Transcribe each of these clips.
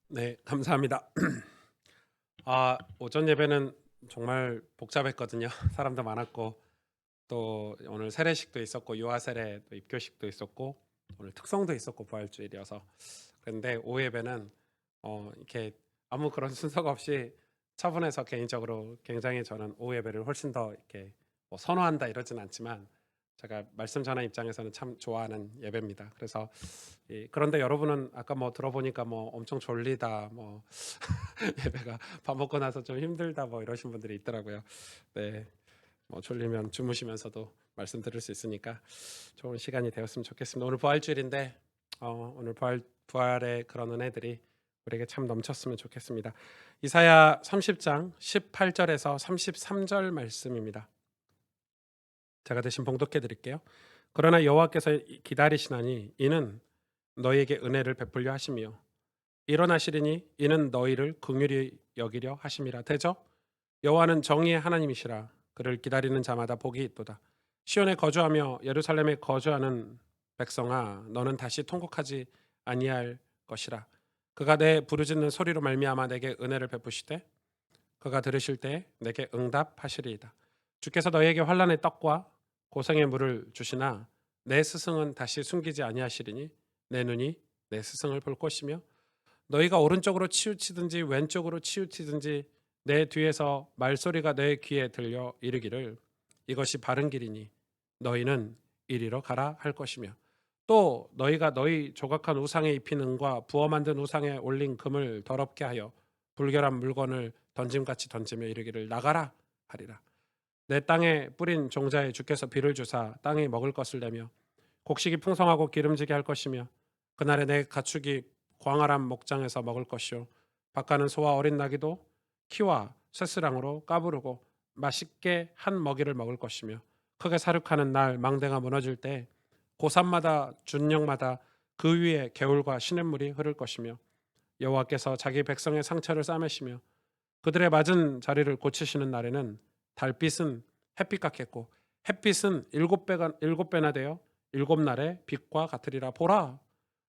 네, 감사합니다. 오전 예배는 정말 복잡했거든요. 사람도 많았고 또 오늘 세례식도 있었고 유아 세례 또 입교식도 있었고 오늘 특성도 있었고 부활주일이어서 그런데 오후 예배는 이렇게 아무 그런 순서가 없이 차분해서 개인적으로 굉장히 저는 오후 예배를 훨씬 더 이렇게 뭐 선호한다 이러진 않지만 제가 말씀 전하는 입장에서는 참 좋아하는 예배입니다. 그래서 그런데 여러분은 아까 뭐 들어보니까 뭐 엄청 졸리다 뭐 예배가 밥 먹고 나서 좀 힘들다 뭐 이러신 분들이 있더라고요. 네, 뭐 졸리면 주무시면서도 말씀 들을 수 있으니까 좋은 시간이 되었으면 좋겠습니다. 오늘 부활주일인데 오늘 부활의 그런 은혜들이 우리에게 참 넘쳤으면 좋겠습니다. 이사야 30장 18절에서 33절 말씀입니다. 제가 대신 봉독해 드릴게요. 그러나 여호와께서 기다리시나니 이는 너희에게 은혜를 베풀려 하심이요 일어나시리니 이는 너희를 긍휼히 여기려 하심이라. 대저 여호와는 정의의 하나님이시라. 그를 기다리는 자마다 복이 있도다. 시온에 거주하며 예루살렘에 거주하는 백성아, 너는 다시 통곡하지 아니할 것이라. 그가 내 부르짖는 소리로 말미암아 내게 은혜를 베푸시되 그가 들으실 때 내게 응답하시리이다. 주께서 너희에게 환난의 떡과 고생의 물을 주시나 내 스승은 다시 숨기지 아니하시리니 내 눈이 내 스승을 볼 것이며 너희가 오른쪽으로 치우치든지 왼쪽으로 치우치든지 내 뒤에서 말소리가 내 귀에 들려 이르기를 이것이 바른 길이니 너희는 이리로 가라 할 것이며 또 너희가 너희 조각한 우상에 입힌 은과 부어 만든 우상에 올린 금을 더럽게 하여 불결한 물건을 던짐같이 던지며 이르기를 나가라 하리라. 내 땅에 뿌린 종자에 주께서 비를 주사 땅이 먹을 것을 내며 곡식이 풍성하고 기름지게 할 것이며 그날에 내 가축이 광활한 목장에서 먹을 것이요 밭가는 소와 어린 나귀도 키와 쇠스랑으로 까부르고 맛있게 한 먹이를 먹을 것이며 크게 사륙하는 날 망대가 무너질 때 고산마다 준령마다 그 위에 개울과 시냇물이 흐를 것이며 여호와께서 자기 백성의 상처를 싸매시며 그들의 맞은 자리를 고치시는 날에는 달빛은 햇빛 같겠고 햇빛은 일곱 배나 되어 일곱 날의 빛과 같으리라. 보라,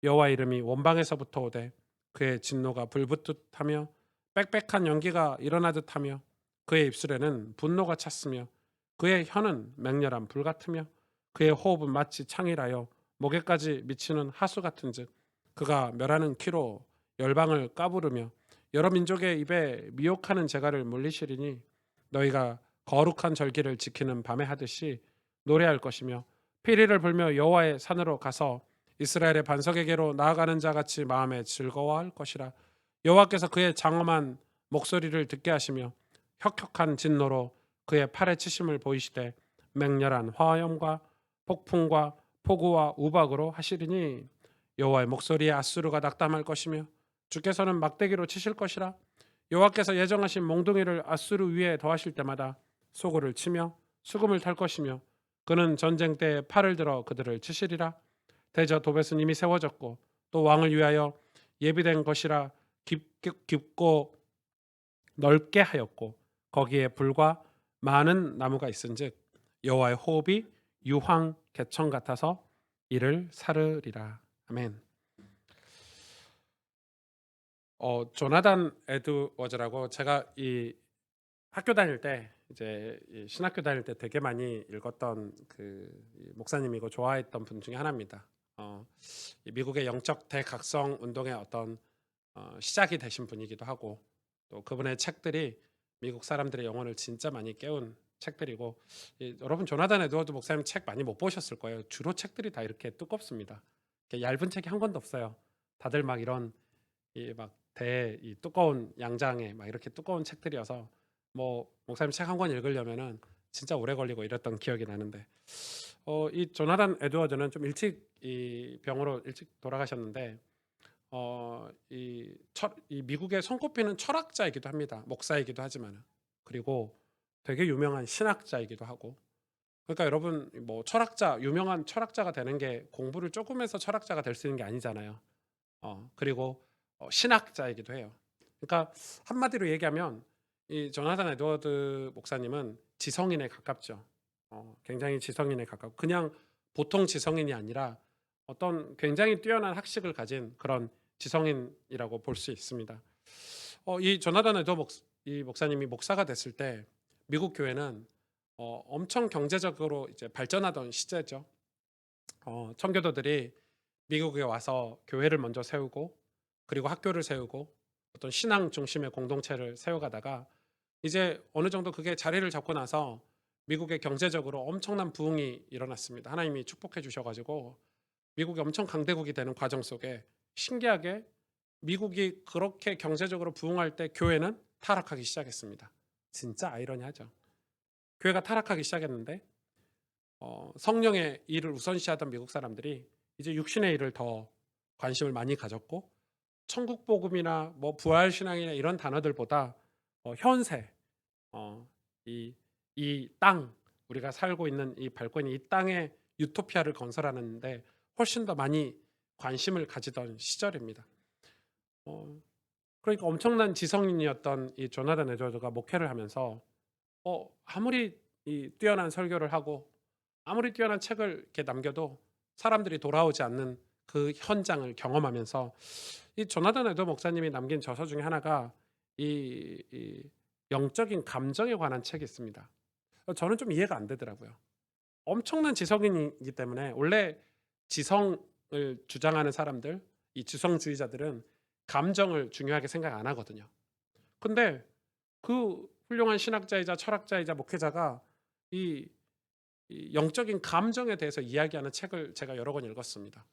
여호와 이름이 원방에서부터 오되 그의 진노가 불붙듯하며 빽빽한 연기가 일어나듯 하며 그의 입술에는 분노가 찼으며 그의 혀는 맹렬한 불 같으며 그의 호흡은 마치 창이라여 목에까지 미치는 하수 같은즉 그가 멸하는 키로 열방을 까부르며 여러 민족의 입에 미혹하는 재갈을 물리시리니 너희가 거룩한 절기를 지키는 밤에 하듯이 노래할 것이며 피리를 불며 여호와의 산으로 가서 이스라엘의 반석에게로 나아가는 자 같이 마음에 즐거워할 것이라. 여호와께서 그의 장엄한 목소리를 듣게 하시며 혁혁한 진노로 그의 팔에 치심을 보이시되 맹렬한 화염과 폭풍과 폭우와 우박으로 하시리니 여호와의 목소리에 앗수르가 낙담할 것이며 주께서는 막대기로 치실 것이라. 여호와께서 예정하신 몽둥이를 앗수르 위에 더하실 때마다 소고를 치며 수금을 탈 것이며 그는 전쟁 때에 팔을 들어 그들을 치시리라. 대저 도벳은 이미 세워졌고 또 왕을 위하여 예비된 것이라 깊고 넓게 하였고 거기에 불과 많은 나무가 있은즉 여호와의 호흡이 유황 개청 같아서 이를 사르리라. 아멘. 조나단 에드워즈라고 제가 이 학교 다닐 때 이제 이 신학교 다닐 때 되게 많이 읽었던 이 목사님이고 좋아했던 분 중에 하나입니다. 이 미국의 영적 대각성 운동의 어떤 시작이 되신 분이기도 하고 또 그분의 책들이 미국 사람들의 영혼을 진짜 많이 깨운 책들이고 여러분 조나단 에드워드 목사님 책 많이 못 보셨을 거예요. 주로 책들이 다 이렇게 두껍습니다. 이렇게 얇은 책이 한 권도 없어요. 다들 막 이런 이 두꺼운 양장에 막 이렇게 두꺼운 책들이어서 뭐 목사님 책 한 권 읽으려면은 진짜 오래 걸리고 이랬던 기억이 나는데 이 조나단 에드워드는 좀 일찍 이 병으로 일찍 돌아가셨는데 이 미국의 손꼽히는 철학자이기도 합니다. 목사이기도 하지만 그리고 되게 유명한 신학자이기도 하고 그러니까 여러분 뭐 유명한 철학자가 되는 게 공부를 조금 해서 철학자가 될 수 있는 게 아니잖아요. 그리고 신학자이기도 해요. 그러니까 한마디로 얘기하면 이 조나단 에드워드 목사님은 지성인에 가깝죠. 굉장히 지성인에 가깝고 그냥 보통 지성인이 아니라 어떤 굉장히 뛰어난 학식을 가진 그런 지성인이라고 볼 수 있습니다. 이 조나단 이 목사님이 목사가 됐을 때 미국 교회는 엄청 경제적으로 이제 발전하던 시제죠. 청교도들이 미국에 와서 교회를 먼저 세우고 그리고 학교를 세우고 어떤 신앙 중심의 공동체를 세워가다가 이제 어느 정도 그게 자리를 잡고 나서 미국의 경제적으로 엄청난 부흥이 일어났습니다. 하나님이 축복해 주셔가지고 미국이 엄청 강대국이 되는 과정 속에 신기하게 미국이 그렇게 경제적으로 부흥할 때 교회는 타락하기 시작했습니다. 진짜 아이러니하죠. 교회가 타락하기 시작했는데 성령의 일을 우선시하던 미국 사람들이 이제 육신의 일을 더 관심을 많이 가졌고 천국 복음이나 뭐 부활 신앙이나 이런 단어들보다 현세, 이 땅, 우리가 살고 있는 이 밟고 있는 이 땅의 유토피아를 건설하는데 훨씬 더 많이 관심을 가지던 시절입니다. 그러니까 엄청난 지성인이었던 이 조나단 에드워드가 목회를 하면서 아무리 이 뛰어난 설교를 하고 아무리 뛰어난 책을 이렇게 남겨도 사람들이 돌아오지 않는 그 현장을 경험하면서 이 조나단 에드워드 목사님이 남긴 저서 중에 하나가 이 영적인 감정에 관한 책이 있습니다. 저는 좀 이해가 안 되더라고요. 엄청난 지성인이기 때문에 원래 지성을 주장하는 사람들, 이 지성주의자들은 감정을 중요하게 생각 안 하거든요. 근데 그 훌륭한 신학자이자 철학자이자 목회자가 이 영적인 감정에 대해서 이야기하는 책을 제가 여러 권 읽었습니다.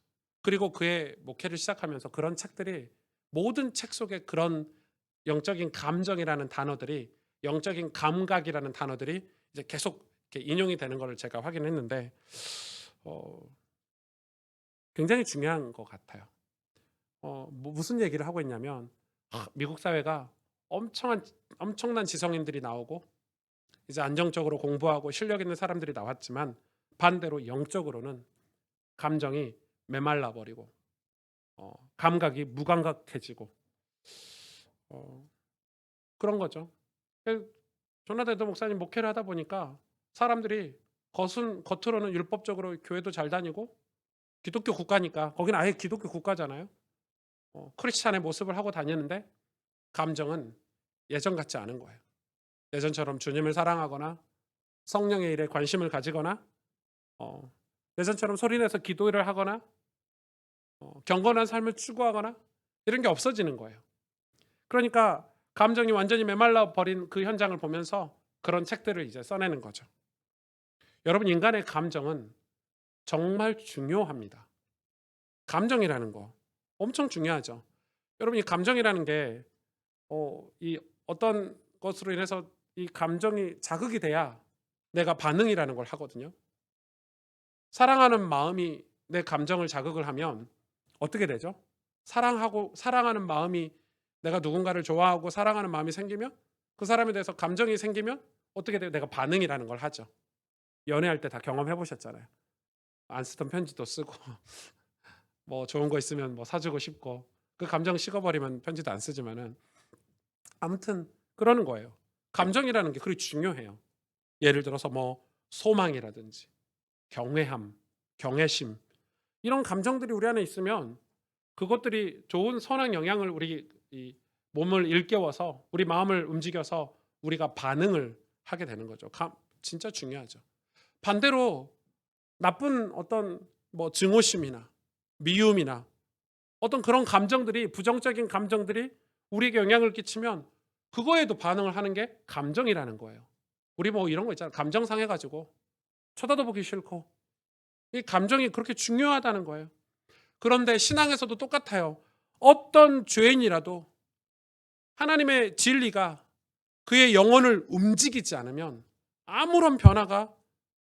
그리고 그의 목회를 시작하면서 그런 책들이 모든 책 속에 그런 영적인 감정이라는 단어들이 영적인 감각이라는 단어들이 이제 계속 이렇게 인용이 되는 것을 제가 확인했는데 굉장히 중요한 것 같아요. 무슨 얘기를 하고 있냐면 미국 사회가 엄청난 지성인들이 나오고 이제 안정적으로 공부하고 실력 있는 사람들이 나왔지만 반대로 영적으로는 감정이 메말라 버리고 감각이 무감각해지고 그런 거죠. 조나단 에드워드 목사님 목회를 하다 보니까 사람들이 겉으로는 율법적으로 교회도 잘 다니고 기독교 국가니까 거기는 아예 기독교 국가잖아요. 크리스찬의 모습을 하고 다니는데 감정은 예전 같지 않은 거예요. 예전처럼 주님을 사랑하거나 성령의 일에 관심을 가지거나 예전처럼 소리내서 기도를 하거나 경건한 삶을 추구하거나 이런 게 없어지는 거예요. 그러니까 감정이 완전히 메말라 버린 그 현장을 보면서 그런 책들을 이제 써내는 거죠. 여러분, 인간의 감정은 정말 중요합니다. 감정이라는 거 엄청 중요하죠. 여러분, 이 감정이라는 게 이 어떤 것으로 인해서 이 감정이 자극이 돼야 내가 반응이라는 걸 하거든요. 사랑하는 마음이 내 감정을 자극을 하면 어떻게 되죠? 사랑하는 마음이 내가 누군가를 좋아하고 사랑하는 마음이 생기면 그 사람에 대해서 감정이 생기면 어떻게 돼요? 내가 반응이라는 걸 하죠. 연애할 때 다 경험해 보셨잖아요. 안 쓰던 편지도 쓰고 뭐 좋은 거 있으면 뭐 사주고 싶고 그 감정 식어버리면 편지도 안 쓰지만은 아무튼 그러는 거예요. 감정이라는 게 그리 중요해요. 예를 들어서 뭐 소망이라든지 경외함, 경외심 이런 감정들이 우리 안에 있으면 그것들이 좋은 선한 영향을 우리 이 몸을 일깨워서 우리 마음을 움직여서 우리가 반응을 하게 되는 거죠. 진짜 중요하죠. 반대로 나쁜 어떤 뭐 증오심이나 미움이나 어떤 그런 감정들이 부정적인 감정들이 우리에게 영향을 끼치면 그거에도 반응을 하는 게 감정이라는 거예요. 우리 뭐 이런 거 있잖아요. 감정 상해가지고 쳐다도 보기 싫고 이 감정이 그렇게 중요하다는 거예요. 그런데 신앙에서도 똑같아요. 어떤 죄인이라도 하나님의 진리가 그의 영혼을 움직이지 않으면 아무런 변화가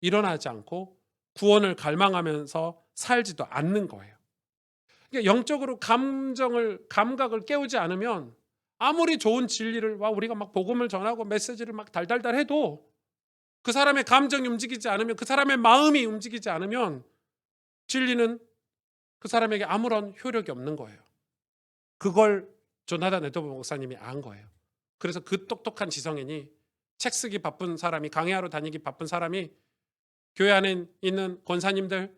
일어나지 않고 구원을 갈망하면서 살지도 않는 거예요. 그러니까 영적으로 감각을 깨우지 않으면 아무리 좋은 진리를 우리가 막 복음을 전하고 메시지를 막 달달달 해도 그 사람의 감정이 움직이지 않으면 그 사람의 마음이 움직이지 않으면 진리는 그 사람에게 아무런 효력이 없는 거예요. 그걸 조나단 에드워드 목사님이 안 거예요. 그래서 그 똑똑한 지성인이 책 쓰기 바쁜 사람이 강의하러 다니기 바쁜 사람이 교회 안에 있는 권사님들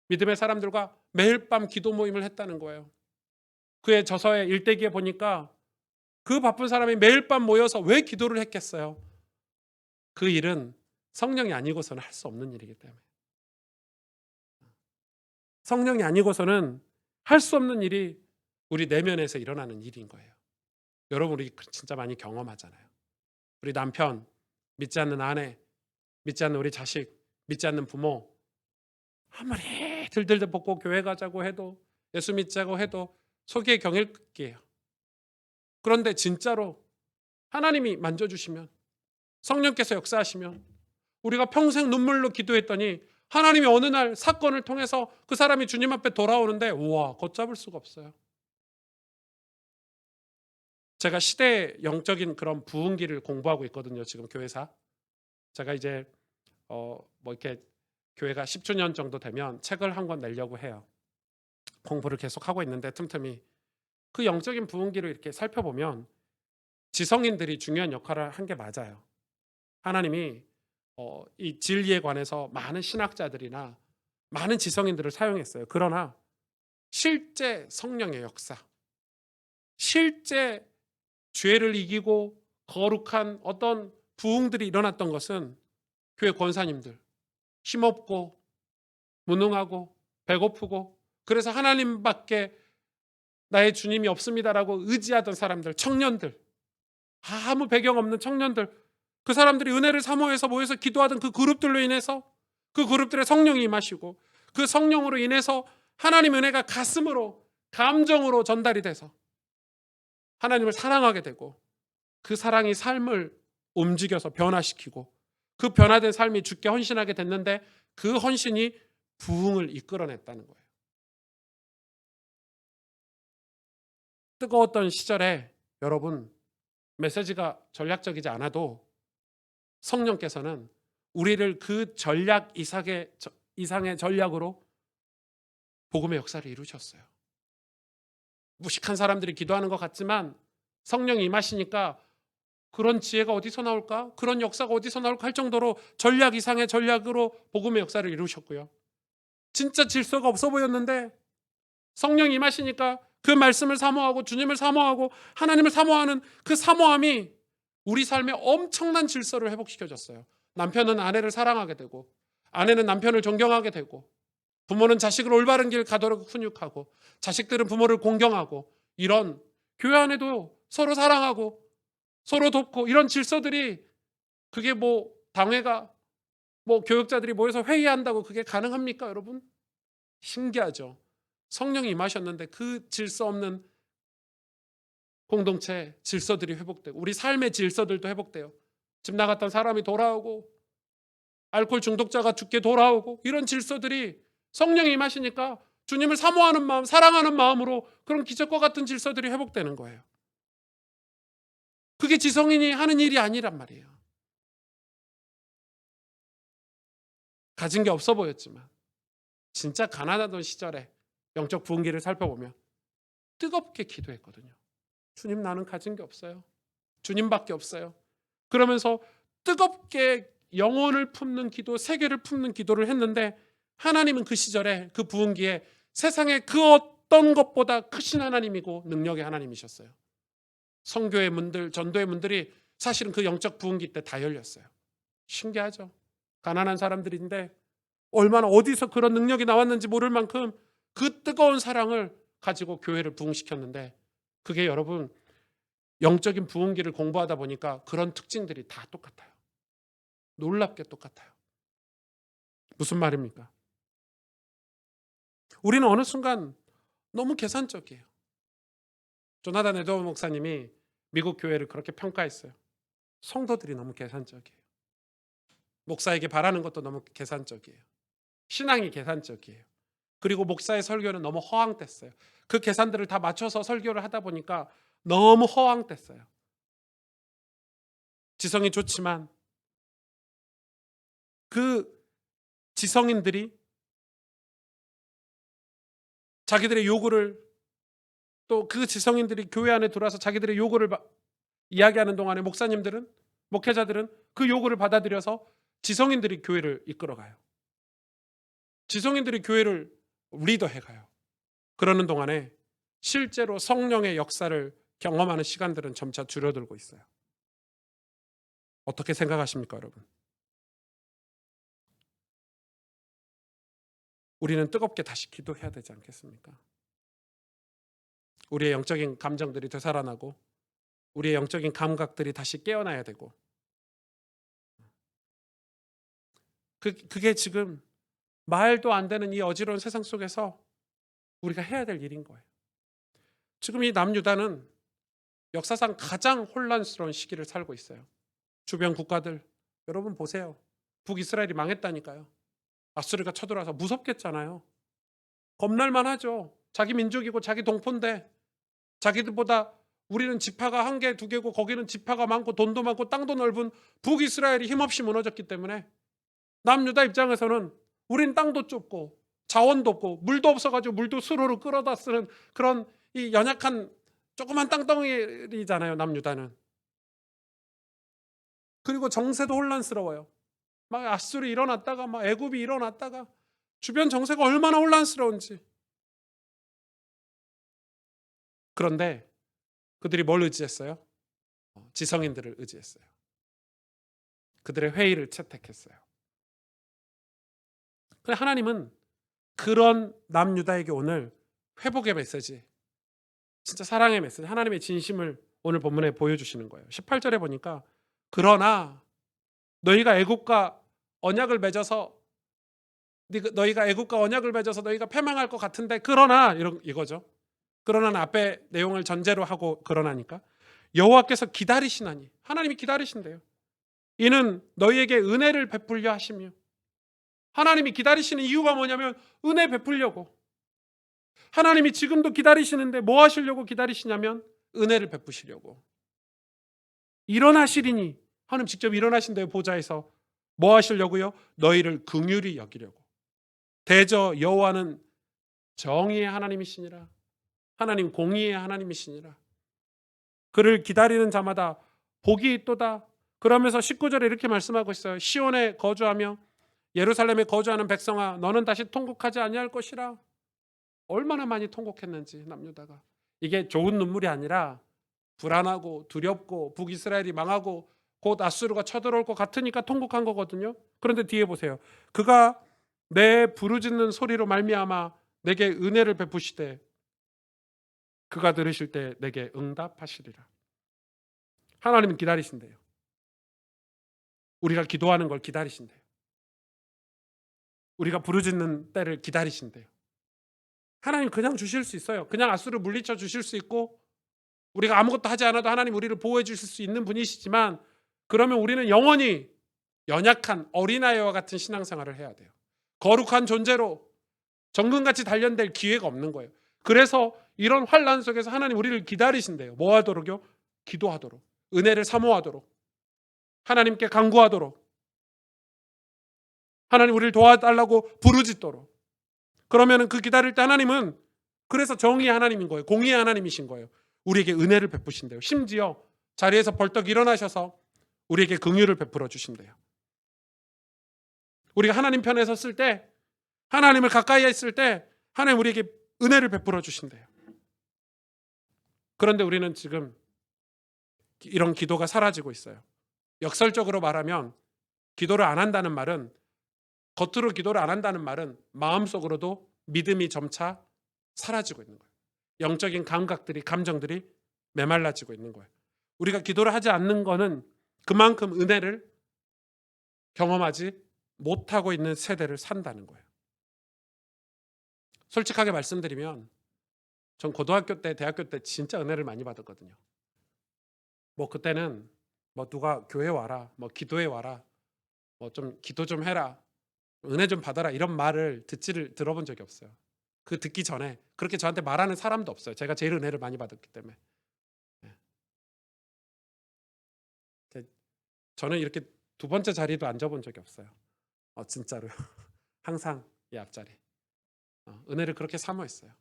믿음의 사람들과 매일 밤 기도 모임을 했다는 거예요. 그의 저서의 일대기에 보니까 그 바쁜 사람이 매일 밤 모여서 왜 기도를 했겠어요? 그 일은 성령이 아니고서는 할 수 없는 일이기 때문에. 성령이 아니고서는 할 수 없는 일이 우리 내면에서 일어나는 일인 거예요. 여러분, 우리 진짜 많이 경험하잖아요. 우리 남편, 믿지 않는 아내, 믿지 않는 우리 자식, 믿지 않는 부모, 아무리 들들들 볶고 교회 가자고 해도, 예수 믿자고 해도 속에 경일기예요. 그런데 진짜로 하나님이 만져주시면, 성령께서 역사하시면, 우리가 평생 눈물로 기도했더니 하나님이 어느 날 사건을 통해서 그 사람이 주님 앞에 돌아오는데, 우와, 걷잡을 수가 없어요. 제가 시대 영적인 그런 부흥기를 공부하고 있거든요. 지금 교회사. 제가 이제 뭐 이렇게 교회가 10주년 정도 되면 책을 한 권 내려고 해요. 공부를 계속 하고 있는데 틈틈이 그 영적인 부흥기를 이렇게 살펴보면 지성인들이 중요한 역할을 한 게 맞아요. 하나님이 이 진리에 관해서 많은 신학자들이나 많은 지성인들을 사용했어요. 그러나 실제 성령의 역사, 실제 죄를 이기고 거룩한 어떤 부흥들이 일어났던 것은 교회 권사님들, 힘없고 무능하고 배고프고 그래서 하나님밖에 나의 주님이 없습니다라고 의지하던 사람들, 청년들, 아무 배경 없는 청년들, 그 사람들이 은혜를 사모해서 모여서 기도하던 그 그룹들로 인해서 그 그룹들의 성령이 임하시고 그 성령으로 인해서 하나님 은혜가 가슴으로, 감정으로 전달이 돼서 하나님을 사랑하게 되고 그 사랑이 삶을 움직여서 변화시키고 그 변화된 삶이 주께 헌신하게 됐는데 그 헌신이 부흥을 이끌어냈다는 거예요. 뜨거웠던 시절에 여러분, 메시지가 전략적이지 않아도 성령께서는 우리를 그 전략 이상의 전략으로 복음의 역사를 이루셨어요. 무식한 사람들이 기도하는 것 같지만 성령이 임하시니까 그런 지혜가 어디서 나올까? 그런 역사가 어디서 나올까 할 정도로 전략 이상의 전략으로 복음의 역사를 이루셨고요. 진짜 질서가 없어 보였는데 성령이 임하시니까 그 말씀을 사모하고 주님을 사모하고 하나님을 사모하는 그 사모함이 우리 삶에 엄청난 질서를 회복시켜줬어요. 남편은 아내를 사랑하게 되고 아내는 남편을 존경하게 되고 부모는 자식을 올바른 길 가도록 훈육하고 자식들은 부모를 공경하고 이런 교회 안에도 서로 사랑하고 서로 돕고 이런 질서들이 그게 뭐 당회가 뭐 교역자들이 모여서 회의한다고 그게 가능합니까, 여러분? 신기하죠. 성령이 임하셨는데 그 질서 없는 공동체 질서들이 회복되고 우리 삶의 질서들도 회복돼요. 집 나갔던 사람이 돌아오고 알코올 중독자가 죽게 돌아오고 이런 질서들이 성령이 임하시니까 주님을 사모하는 마음, 사랑하는 마음으로 그런 기적과 같은 질서들이 회복되는 거예요. 그게 지성인이 하는 일이 아니란 말이에요. 가진 게 없어 보였지만 진짜 가난하던 시절에 영적 부흥기를 살펴보면 뜨겁게 기도했거든요. 주님, 나는 가진 게 없어요. 주님밖에 없어요. 그러면서 뜨겁게 영혼을 품는 기도, 세계를 품는 기도를 했는데 하나님은 그 시절에 그 부흥기에 세상의 그 어떤 것보다 크신 하나님이고 능력의 하나님이셨어요. 성교의 문들, 전도의 문들이 사실은 그 영적 부흥기 때 다 열렸어요. 신기하죠? 가난한 사람들인데 얼마나 어디서 그런 능력이 나왔는지 모를 만큼 그 뜨거운 사랑을 가지고 교회를 부흥시켰는데 그게 여러분 영적인 부흥기를 공부하다 보니까 그런 특징들이 다 똑같아요. 놀랍게 똑같아요. 무슨 말입니까? 우리는 어느 순간 너무 계산적이에요. 조나단 에드워드 목사님이 미국 교회를 그렇게 평가했어요. 성도들이 너무 계산적이에요. 목사에게 바라는 것도 너무 계산적이에요. 신앙이 계산적이에요. 그리고 목사의 설교는 너무 허황됐어요. 그 계산들을 다 맞춰서 설교를 하다 보니까 너무 허황됐어요. 지성이 좋지만 그 지성인들이 자기들의 요구를 또 그 지성인들이 교회 안에 들어와서 자기들의 요구를 이야기하는 동안에 목사님들은 목회자들은 그 요구를 받아들여서 지성인들이 교회를 이끌어가요. 지성인들이 교회를 리더해가요. 그러는 동안에 실제로 성령의 역사를 경험하는 시간들은 점차 줄어들고 있어요. 어떻게 생각하십니까, 여러분? 우리는 뜨겁게 다시 기도해야 되지 않겠습니까? 우리의 영적인 감정들이 되살아나고 우리의 영적인 감각들이 다시 깨어나야 되고, 그게 지금 말도 안 되는 이 어지러운 세상 속에서 우리가 해야 될 일인 거예요. 지금 이 남유다는 역사상 가장 혼란스러운 시기를 살고 있어요. 주변 국가들, 여러분 보세요. 북이스라엘이 망했다니까요. 아수르가 쳐들어와서 무섭겠잖아요. 겁날만 하죠. 자기 민족이고 자기 동포인데, 자기들보다 우리는 지파가 1개, 2개고 거기는 지파가 많고 돈도 많고 땅도 넓은 북이스라엘이 힘없이 무너졌기 때문에 남유다 입장에서는 우린 땅도 좁고 자원도 없고 물도 없어가지고 물도 수로로 끌어다 쓰는 그런 이 연약한 조그만 땅덩이잖아요, 남유다는. 그리고 정세도 혼란스러워요. 막 아수르 일어났다가 막 애굽이 일어났다가 주변 정세가 얼마나 혼란스러운지. 그런데 그들이 뭘 의지했어요? 지성인들을 의지했어요. 그들의 회의를 채택했어요. 그런데 하나님은 그런 남유다에게 오늘 회복의 메시지, 진짜 사랑의 메시지, 하나님의 진심을 오늘 본문에 보여주시는 거예요. 18절에 보니까 그러나 너희가 애굽과 언약을 맺어서 너희가 패망할 것 같은데 그러나 이거죠. 그러나는 앞에 내용을 전제로 하고 그러나니까 여호와께서 기다리시나니, 하나님이 기다리신대요. 이는 너희에게 은혜를 베풀려 하시며, 하나님이 기다리시는 이유가 뭐냐면 은혜 베풀려고. 하나님이 지금도 기다리시는데 뭐 하시려고 기다리시냐면 은혜를 베푸시려고. 일어나시리니, 하나님 직접 일어나신대요. 보좌에서 뭐 하시려고요? 너희를 긍휼히 여기려고. 대저 여호와는 정의의 하나님이시니라. 하나님 공의의 하나님이시니라. 그를 기다리는 자마다 복이 있도다. 그러면서 19절에 이렇게 말씀하고 있어요. 시온에 거주하며 예루살렘에 거주하는 백성아, 너는 다시 통곡하지 아니할 것이라. 얼마나 많이 통곡했는지 남유다가. 이게 좋은 눈물이 아니라 불안하고 두렵고 북이스라엘이 망하고 곧 아수르가 쳐들어올 것 같으니까 통곡한 거거든요. 그런데 뒤에 보세요. 그가 내 부르짖는 소리로 말미암아 내게 은혜를 베푸시되 그가 들으실 때 내게 응답하시리라. 하나님은 기다리신대요. 우리가 기도하는 걸 기다리신대요. 우리가 부르짖는 때를 기다리신대요. 하나님 그냥 주실 수 있어요. 그냥 아수르 물리쳐 주실 수 있고 우리가 아무것도 하지 않아도 하나님 우리를 보호해 주실 수 있는 분이시지만, 그러면 우리는 영원히 연약한 어린아이와 같은 신앙생활을 해야 돼요. 거룩한 존재로 정금같이 단련될 기회가 없는 거예요. 그래서 이런 환란 속에서 하나님 우리를 기다리신대요. 뭐 하도록요? 기도하도록, 은혜를 사모하도록, 하나님께 간구하도록, 하나님 우리를 도와달라고 부르짖도록. 그러면은 그 기다릴 때 하나님은 그래서 정의의 하나님인 거예요. 공의의 하나님이신 거예요. 우리에게 은혜를 베푸신대요. 심지어 자리에서 벌떡 일어나셔서 우리에게 긍휼을 베풀어 주신대요. 우리가 하나님 편에 섰을 때, 하나님을 가까이 했을 때 하나님 우리에게 은혜를 베풀어 주신대요. 그런데 우리는 지금 이런 기도가 사라지고 있어요. 역설적으로 말하면 기도를 안 한다는 말은, 겉으로 기도를 안 한다는 말은 마음속으로도 믿음이 점차 사라지고 있는 거예요. 영적인 감각들이, 감정들이 메말라지고 있는 거예요. 우리가 기도를 하지 않는 거는 그만큼 은혜를 경험하지 못하고 있는 세대를 산다는 거예요. 솔직하게 말씀드리면 전 고등학교 때, 대학교 때 진짜 은혜를 많이 받았거든요. 뭐 그때는 뭐 누가 교회 와라, 뭐 기도해 와라, 뭐 좀 기도 좀 해라, 은혜 좀 받아라 이런 말을 들어본 적이 없어요. 그 듣기 전에 그렇게 저한테 말하는 사람도 없어요. 제가 제일 은혜를 많이 받았기 때문에. 저는 이렇게 두 번째 자리도 앉아본 적이 없어요. 진짜로요. 항상 이 앞자리. 은혜를 그렇게 사모했어요.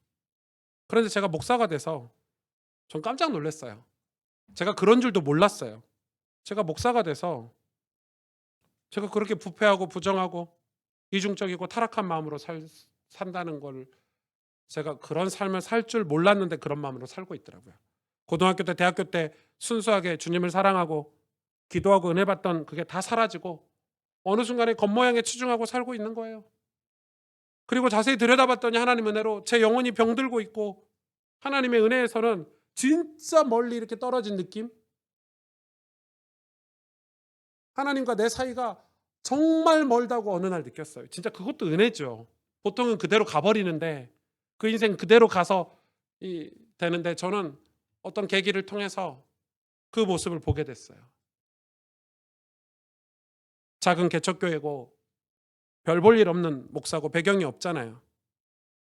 그런데 제가 목사가 돼서 전 깜짝 놀랐어요. 제가 그런 줄도 몰랐어요. 제가 목사가 돼서 제가 그렇게 부패하고 부정하고 이중적이고 타락한 마음으로 산다는 걸 제가 그런 삶을 살 줄 몰랐는데 그런 마음으로 살고 있더라고요. 고등학교 때, 대학교 때 순수하게 주님을 사랑하고 기도하고 은혜 받던 그게 다 사라지고 어느 순간에 겉모양에 치중하고 살고 있는 거예요. 그리고 자세히 들여다봤더니 하나님 은혜로 제 영혼이 병들고 있고 하나님의 은혜에서는 진짜 멀리 이렇게 떨어진 느낌? 하나님과 내 사이가 정말 멀다고 어느 날 느꼈어요. 진짜 그것도 은혜죠. 보통은 그대로 가버리는데 그 인생 그대로 가서 되는데 저는 어떤 계기를 통해서 그 모습을 보게 됐어요. 작은 개척교회고 별 볼 일 없는 목사고 배경이 없잖아요.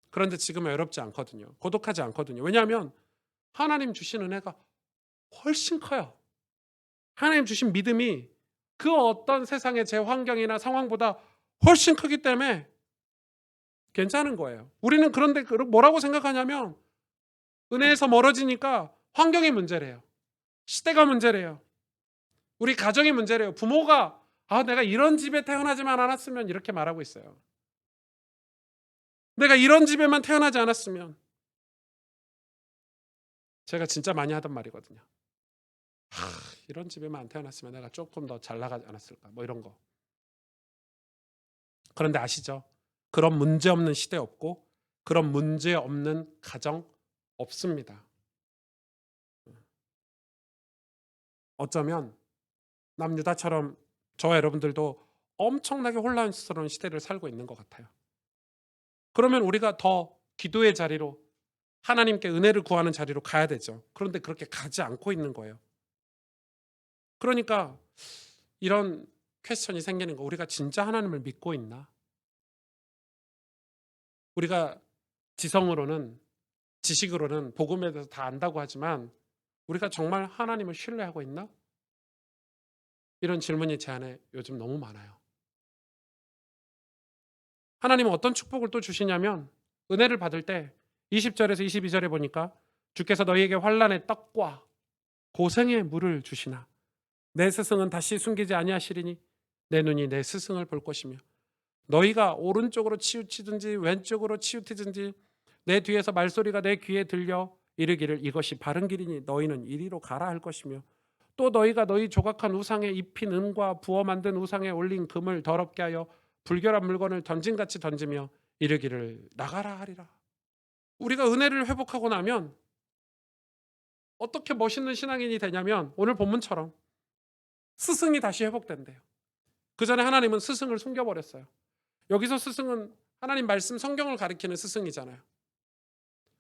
그런데 지금은 외롭지 않거든요. 고독하지 않거든요. 왜냐하면 하나님 주신 은혜가 훨씬 커요. 하나님 주신 믿음이 그 어떤 세상의 제 환경이나 상황보다 훨씬 크기 때문에 괜찮은 거예요. 우리는 그런데 뭐라고 생각하냐면 은혜에서 멀어지니까 환경이 문제래요. 시대가 문제래요. 우리 가정이 문제래요. 부모가 내가 이런 집에 태어나지만 않았으면 이렇게 말하고 있어요. 내가 이런 집에만 태어나지 않았으면. 제가 진짜 많이 하던 말이거든요. 이런 집에만 안 태어났으면 내가 조금 더 잘 나가지 않았을까 뭐 이런 거. 그런데 아시죠? 그런 문제 없는 시대 없고 그런 문제 없는 가정 없습니다. 어쩌면 남유다처럼 저와 여러분들도 엄청나게 혼란스러운 시대를 살고 있는 것 같아요. 그러면 우리가 더 기도의 자리로 하나님께 은혜를 구하는 자리로 가야 되죠. 그런데 그렇게 가지 않고 있는 거예요. 그러니까 이런 퀘스천이 생기는 거. 우리가 진짜 하나님을 믿고 있나? 우리가 지성으로는 지식으로는 복음에 대해서 다 안다고 하지만 우리가 정말 하나님을 신뢰하고 있나? 이런 질문이 제 안에 요즘 너무 많아요. 하나님은 어떤 축복을 또 주시냐면 은혜를 받을 때 20절에서 22절에 보니까 주께서 너희에게 환난의 떡과 고생의 물을 주시나 내 스승은 다시 숨기지 아니하시리니 내 눈이 내 스승을 볼 것이며 너희가 오른쪽으로 치우치든지 왼쪽으로 치우치든지 내 뒤에서 말소리가 내 귀에 들려 이르기를 이것이 바른 길이니 너희는 이리로 가라 할 것이며 또 너희가 너희 조각한 우상에 입힌 은과 부어 만든 우상에 올린 금을 더럽게 하여 불결한 물건을 던진같이 던지며 이르기를 나가라 하리라. 우리가 은혜를 회복하고 나면 어떻게 멋있는 신앙인이 되냐면 오늘 본문처럼 스승이 다시 회복된대요. 그 전에 하나님은 스승을 숨겨버렸어요. 여기서 스승은 하나님 말씀 성경을 가리키는 스승이잖아요.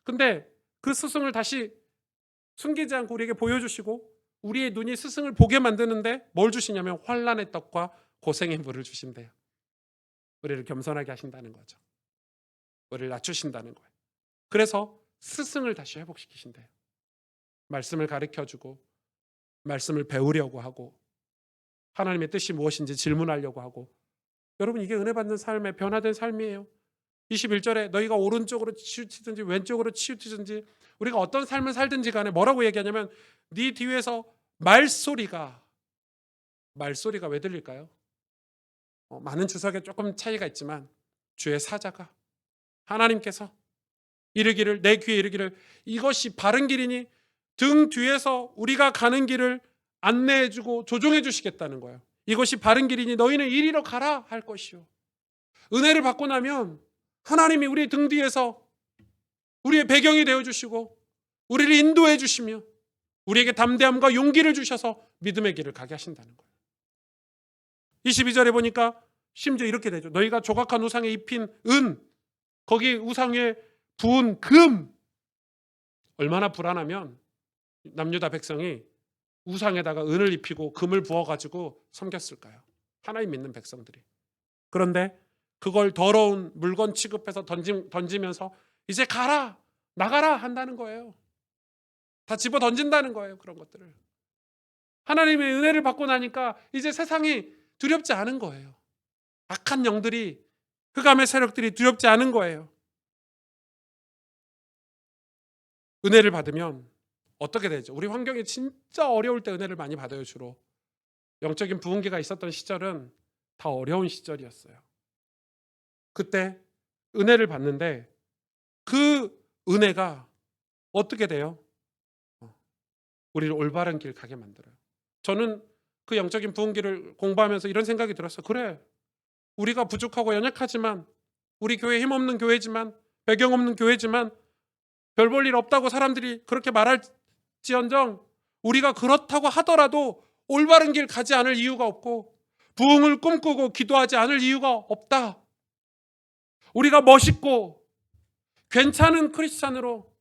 근데 그 스승을 다시 숨기지 않고 우리에게 보여주시고 우리의 눈이 스승을 보게 만드는데 뭘 주시냐면 환난의 떡과 고생의 물을 주신대요. 우리를 겸손하게 하신다는 거죠. 우리를 낮추신다는 거예요. 그래서 스승을 다시 회복시키신대요. 말씀을 가르쳐주고 말씀을 배우려고 하고 하나님의 뜻이 무엇인지 질문하려고 하고 여러분 이게 은혜 받는 삶의 변화된 삶이에요. 21절에 너희가 오른쪽으로 치우치든지 왼쪽으로 치우치든지 우리가 어떤 삶을 살든지 간에 뭐라고 얘기하냐면 네 뒤에서 말소리가 왜 들릴까요? 많은 주석에 조금 차이가 있지만 주의 사자가 하나님께서 이르기를 내 귀에 이르기를 이것이 바른 길이니 등 뒤에서 우리가 가는 길을 안내해주고 조종해 주시겠다는 거예요. 이것이 바른 길이니 너희는 이리로 가라 할 것이요. 은혜를 받고 나면 하나님이 우리 등 뒤에서 우리의 배경이 되어주시고 우리를 인도해 주시며 우리에게 담대함과 용기를 주셔서 믿음의 길을 가게 하신다는 거예요. 22절에 보니까 심지어 이렇게 되죠. 너희가 조각한 우상에 입힌 은 거기 우상 위에 부은 금 얼마나 불안하면 남유다 백성이 우상에다가 은을 입히고 금을 부어가지고 섬겼을까요? 하나님 믿는 백성들이. 그런데 그걸 더러운 물건 취급해서 던지면서 이제 가라 나가라 한다는 거예요. 다 집어 던진다는 거예요. 그런 것들을. 하나님의 은혜를 받고 나니까 이제 세상이 두렵지 않은 거예요. 악한 영들이 흑암의 세력들이 두렵지 않은 거예요. 은혜를 받으면 어떻게 되죠? 우리 환경이 진짜 어려울 때 은혜를 많이 받아요. 주로 영적인 부흥기가 있었던 시절은 다 어려운 시절이었어요. 그때 은혜를 받는데 그 은혜가 어떻게 돼요? 우리를 올바른 길 가게 만들어요. 저는 그 영적인 부흥기를 공부하면서 이런 생각이 들었어요. 그래, 우리가 부족하고 연약하지만, 우리 교회 힘없는 교회지만, 배경 없는 교회지만, 별 볼 일 없다고 사람들이 그렇게 말할지언정 우리가 그렇다고 하더라도 올바른 길 가지 않을 이유가 없고, 부흥을 꿈꾸고 기도하지 않을 이유가 없다. 우리가 멋있고 괜찮은 크리스찬으로,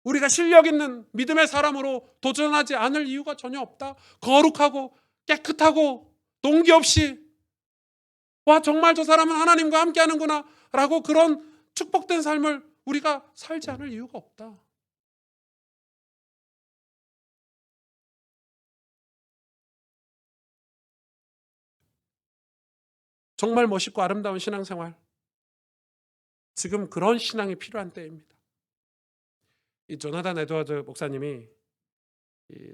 우리가 실력 있는 믿음의 사람으로 도전하지 않을 이유가 전혀 없다. 거룩하고 깨끗하고 동기 없이, 와, 정말 저 사람은 하나님과 함께 하는구나 라고 그런 축복된 삶을 우리가 살지 않을 이유가 없다. 정말 멋있고 아름다운 신앙생활, 지금 그런 신앙이 필요한 때입니다. 이 조나단 에드워드 목사님이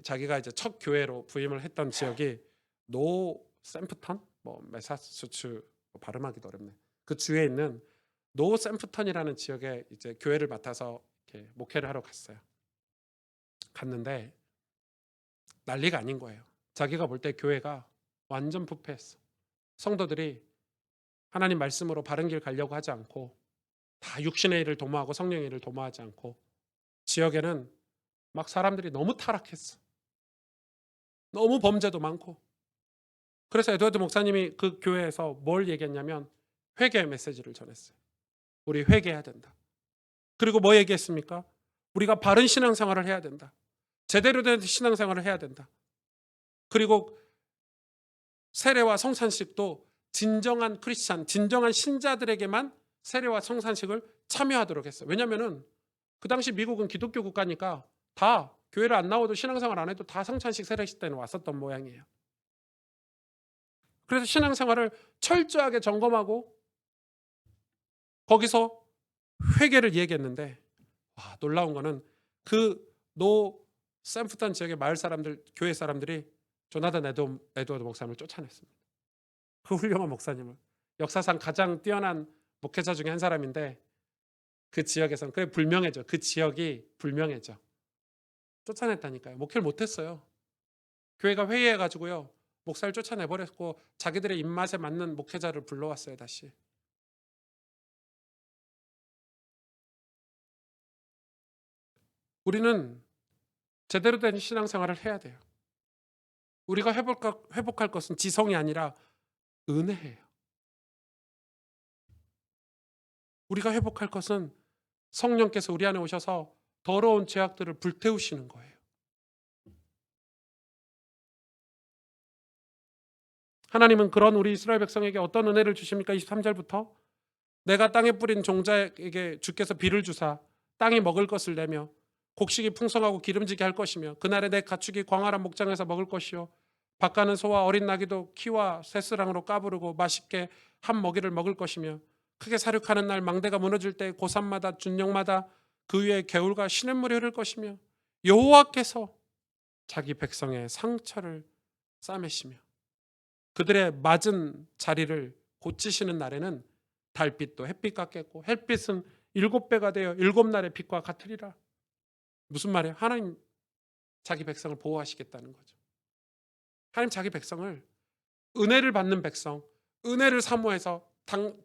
자기가 이제 첫 교회로 부임을 했던 지역이 노 샘프턴, 매사추세츠, 발음하기도 어렵네. 그 주에 있는 노 샘프턴이라는 지역에 이제 교회를 맡아서 이렇게 목회를 하러 갔어요. 갔는데 난리가 아닌 거예요. 자기가 볼 때 교회가 완전 부패했어. 성도들이 하나님 말씀으로 바른 길 가려고 하지 않고, 다 육신의 일을 도모하고 성령의 일을 도모하지 않고, 지역에는 막 사람들이 너무 타락했어. 너무 범죄도 많고. 그래서 에드워드 목사님이 그 교회에서 뭘 얘기했냐면 회개 메시지를 전했어요. 우리 회개해야 된다. 그리고 뭐 얘기했습니까? 우리가 바른 신앙생활을 해야 된다. 제대로 된 신앙생활을 해야 된다. 그리고 세례와 성찬식도 진정한 크리스찬, 진정한 신자들에게만 세례와 성찬식을 참여하도록 했어요. 왜냐하면 그 당시 미국은 기독교 국가니까 다 교회를 안 나와도 신앙생활 안 해도 다 성찬식, 세례식 때는 왔었던 모양이에요. 그래서 신앙생활을 철저하게 점검하고 거기서 회개를 얘기했는데, 와, 놀라운 거는 그 노 샘프턴 지역의 마을 사람들, 교회 사람들이 조나단 에드워드 목사님을 쫓아냈습니다. 그 훌륭한 목사님을, 역사상 가장 뛰어난 목회자 중에 한 사람인데, 그 지역에서는 그게 불명예죠. 그 지역이 불명예죠. 쫓아냈다니까요. 목회를 못했어요. 교회가 회의해가지고요, 목사를 쫓아내버렸고 자기들의 입맛에 맞는 목회자를 불러왔어요. 다시. 우리는 제대로 된 신앙생활을 해야 돼요. 우리가 회복할 것은 지성이 아니라 은혜예요. 우리가 회복할 것은 성령께서 우리 안에 오셔서 더러운 죄악들을 불태우시는 거예요. 하나님은 그런 우리 이스라엘 백성에게 어떤 은혜를 주십니까? 23절부터 내가 땅에 뿌린 종자에게 주께서 비를 주사 땅이 먹을 것을 내며 곡식이 풍성하고 기름지게 할 것이며 그날에 내 가축이 광활한 목장에서 먹을 것이요 밭가는 소와 어린 나귀도 키와 새스랑으로 까부르고 맛있게 한 먹이를 먹을 것이며 크게 사륙하는 날 망대가 무너질 때 고산마다 준령마다 그 위에 개울과 시냇물이 흐를 것이며 여호와께서 자기 백성의 상처를 싸매시며 그들의 맞은 자리를 고치시는 날에는 달빛도 햇빛 같겠고 햇빛은 7배가 되어 7날의 빛과 같으리라. 무슨 말이에요? 하나님 자기 백성을 보호하시겠다는 거죠. 하나님 자기 백성을, 은혜를 받는 백성, 은혜를 사모해서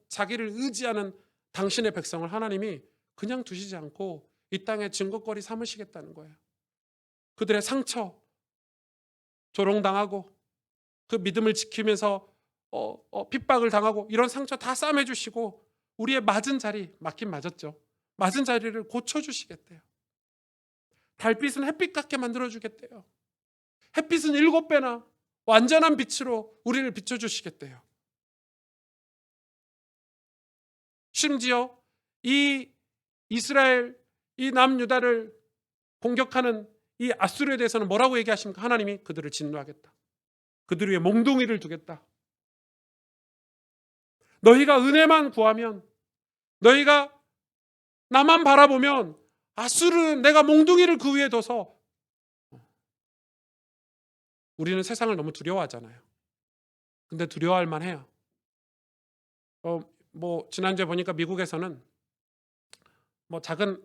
자기를 의지하는 당신의 백성을 하나님이 그냥 두시지 않고 이 땅에 증거거리 삼으시겠다는 거예요. 그들의 상처, 조롱당하고 그 믿음을 지키면서 핍박을 당하고 이런 상처 다 싸매주시고 우리의 맞은 자리, 맞긴 맞았죠. 맞은 자리를 고쳐주시겠대요. 달빛은 햇빛 같게 만들어주겠대요. 햇빛은 7배나 완전한 빛으로 우리를 비춰주시겠대요. 심지어 이 이스라엘, 이 남유다를 공격하는 이 아수르에 대해서는 뭐라고 얘기하십니까? 하나님이 그들을 진노하겠다. 그들 위에 몽둥이를 두겠다. 너희가 은혜만 구하면, 너희가 나만 바라보면 아수르는 내가 몽둥이를 그 위에 둬서. 우리는 세상을 너무 두려워하잖아요. 근데 두려워할 만해요. 지난주에 보니까 미국에서는 뭐 작은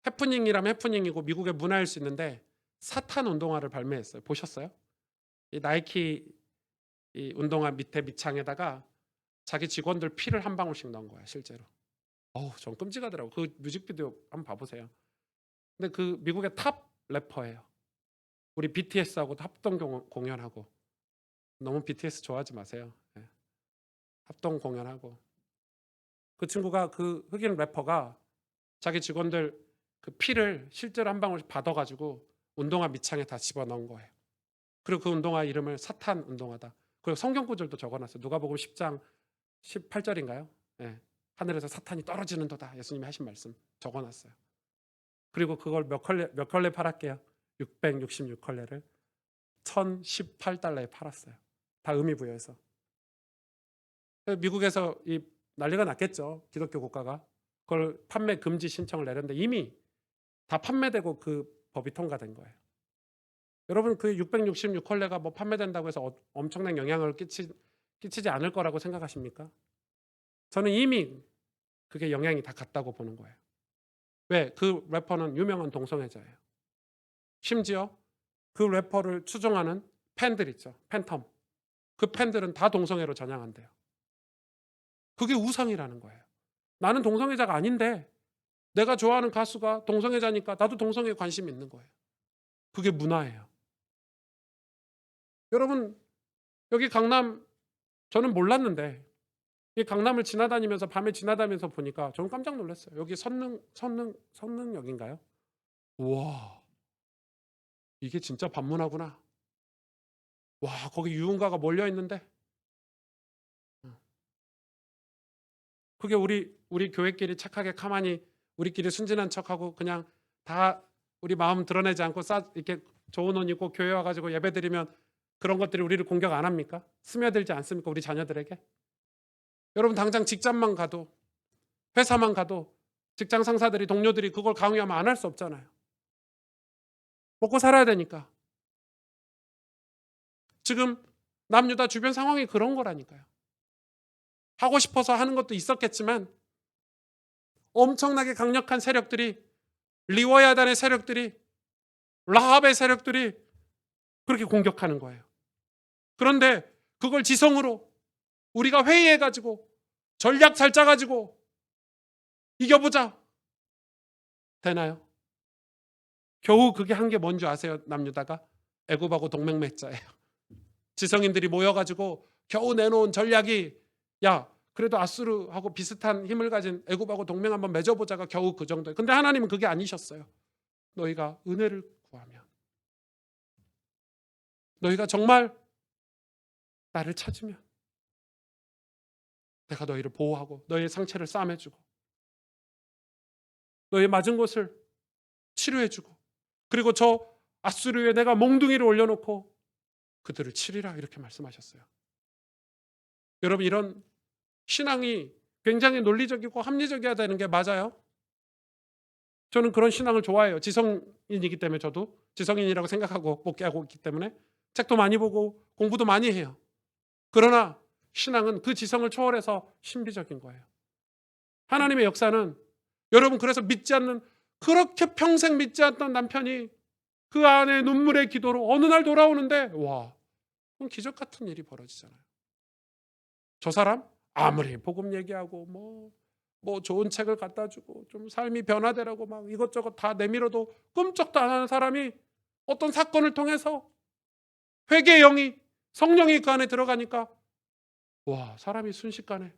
해프닝이라면 해프닝이고 미국의 문화일 수 있는데 사탄 운동화를 발매했어요. 보셨어요? 이 나이키 이 운동화 밑에 밑창에다가 자기 직원들 피를 한 방울씩 넣은 거야 실제로. 어우, 전 끔찍하더라고. 그 뮤직비디오 한번 봐보세요. 근데 그 미국의 탑 래퍼예요. 우리 BTS하고 합동 공연하고. 너무 BTS 좋아하지 마세요. 예. 합동 공연하고. 그 친구가 그 흑인 래퍼가 자기 직원들 그 피를 실제로 한 방울씩 받아가지고 운동화 밑창에 다 집어넣은 거예요. 그리고 그 운동화 이름을 사탄 운동화다. 그리고 성경 구절도 적어놨어요. 누가복음 10장 18절인가요? 예. 하늘에서 사탄이 떨어지는도다. 예수님이 하신 말씀 적어놨어요. 그리고 그걸 몇 컬레 팔았게요? 666컬레를 1018달러에 팔았어요. 다 의미 부여해서. 미국에서 이 난리가 났겠죠. 기독교 국가가. 그걸 판매 금지 신청을 내렸는데 이미 다 판매되고 그 법이 통과된 거예요. 여러분 그 666컬레가 뭐 판매된다고 해서 엄청난 영향을 끼치지 않을 거라고 생각하십니까? 저는 이미 그게 영향이 다 갔다고 보는 거예요. 왜? 그 래퍼는 유명한 동성애자예요. 심지어 그 래퍼를 추종하는 팬들 있죠. 팬텀. 그 팬들은 다 동성애로 전향한대요. 그게 우상이라는 거예요. 나는 동성애자가 아닌데 내가 좋아하는 가수가 동성애자니까 나도 동성애에 관심이 있는 거예요. 그게 문화예요. 여러분 여기 강남 저는 몰랐는데 이 강남을 지나다니면서 밤에 지나다니면서 보니까 저는 깜짝 놀랐어요. 여기 선능역인가요? 우와 이게 진짜 반문화구나. 와 거기 유흥가가 몰려 있는데 그게 우리 교회끼리 착하게 가만히 우리끼리 순진한 척하고 그냥 다 우리 마음 드러내지 않고 이렇게 좋은 옷 입고 교회 와가지고 예배드리면 그런 것들이 우리를 공격 안 합니까? 스며들지 않습니까? 우리 자녀들에게? 여러분 당장 직장만 가도 회사만 가도 직장 상사들이 동료들이 그걸 강요하면 안 할 수 없잖아요. 먹고 살아야 되니까. 지금 남유다 주변 상황이 그런 거라니까요. 하고 싶어서 하는 것도 있었겠지만 엄청나게 강력한 세력들이 리워야단의 세력들이 라합의 세력들이 그렇게 공격하는 거예요. 그런데 그걸 지성으로 우리가 회의해가지고 전략 잘 짜가지고 이겨보자. 되나요? 겨우 그게 한 게 뭔지 아세요? 남유다가? 애굽하고 동맹 맺자예요. 지성인들이 모여가지고 겨우 내놓은 전략이 야 그래도 아수르하고 비슷한 힘을 가진 애굽하고 동맹 한번 맺어보자가 겨우 그 정도예요. 근데 하나님은 그게 아니셨어요. 너희가 은혜를 구하면 너희가 정말 나를 찾으면 내가 너희를 보호하고 너희의 상처를 싸매주고 너희 맞은 곳을 치료해주고 그리고 저 아수르에 내가 몽둥이를 올려놓고 그들을 치리라 이렇게 말씀하셨어요. 여러분 이런 신앙이 굉장히 논리적이고 합리적이어야 되는 게 맞아요. 저는 그런 신앙을 좋아해요. 지성인이기 때문에 저도 지성인이라고 생각하고 목회하고 있기 때문에 책도 많이 보고 공부도 많이 해요. 그러나 신앙은 그 지성을 초월해서 신비적인 거예요. 하나님의 역사는 여러분 그래서 믿지 않는 그렇게 평생 믿지 않던 남편이 그 안에 눈물의 기도로 어느 날 돌아오는데 와 그건 기적 같은 일이 벌어지잖아요. 저 사람 아무리 복음 얘기하고 뭐 좋은 책을 갖다 주고 좀 삶이 변화되라고 막 이것저것 다 내밀어도 끔찍도 안 하는 사람이 어떤 사건을 통해서 회개의 영이 성령이 그 안에 들어가니까 와 사람이 순식간에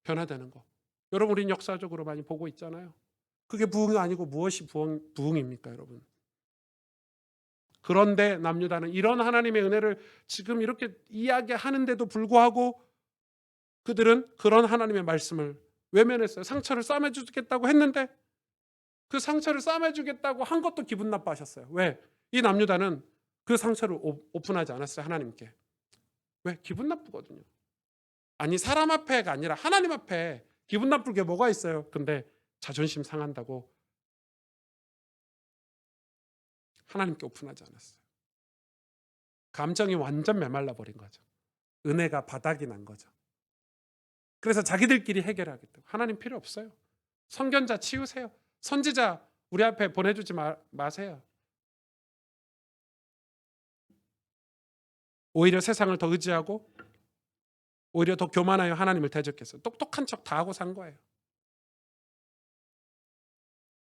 변화되는 거. 여러분 우린 역사적으로 많이 보고 있잖아요. 그게 부흥이 아니고 무엇이 부흥입니까 여러분? 그런데 남유다는 이런 하나님의 은혜를 지금 이렇게 이야기하는데도 불구하고 그들은 그런 하나님의 말씀을 외면했어요. 상처를 싸매주겠다고 했는데 그 상처를 싸매주겠다고 한 것도 기분 나빠하셨어요. 왜? 이 남유다는 그 상처를 오픈하지 않았어요. 하나님께. 왜? 기분 나쁘거든요. 아니 사람 앞에가 아니라 하나님 앞에 기분 나쁠 게 뭐가 있어요. 근데 자존심 상한다고 하나님께 오픈하지 않았어요. 감정이 완전 메말라 버린 거죠. 은혜가 바닥이 난 거죠. 그래서 자기들끼리 해결하겠다고. 하나님 필요 없어요. 선견자 치우세요. 선지자 우리 앞에 보내주지 마세요. 오히려 세상을 더 의지하고 오히려 더 교만하여 하나님을 대적했어요. 똑똑한 척 다 하고 산 거예요.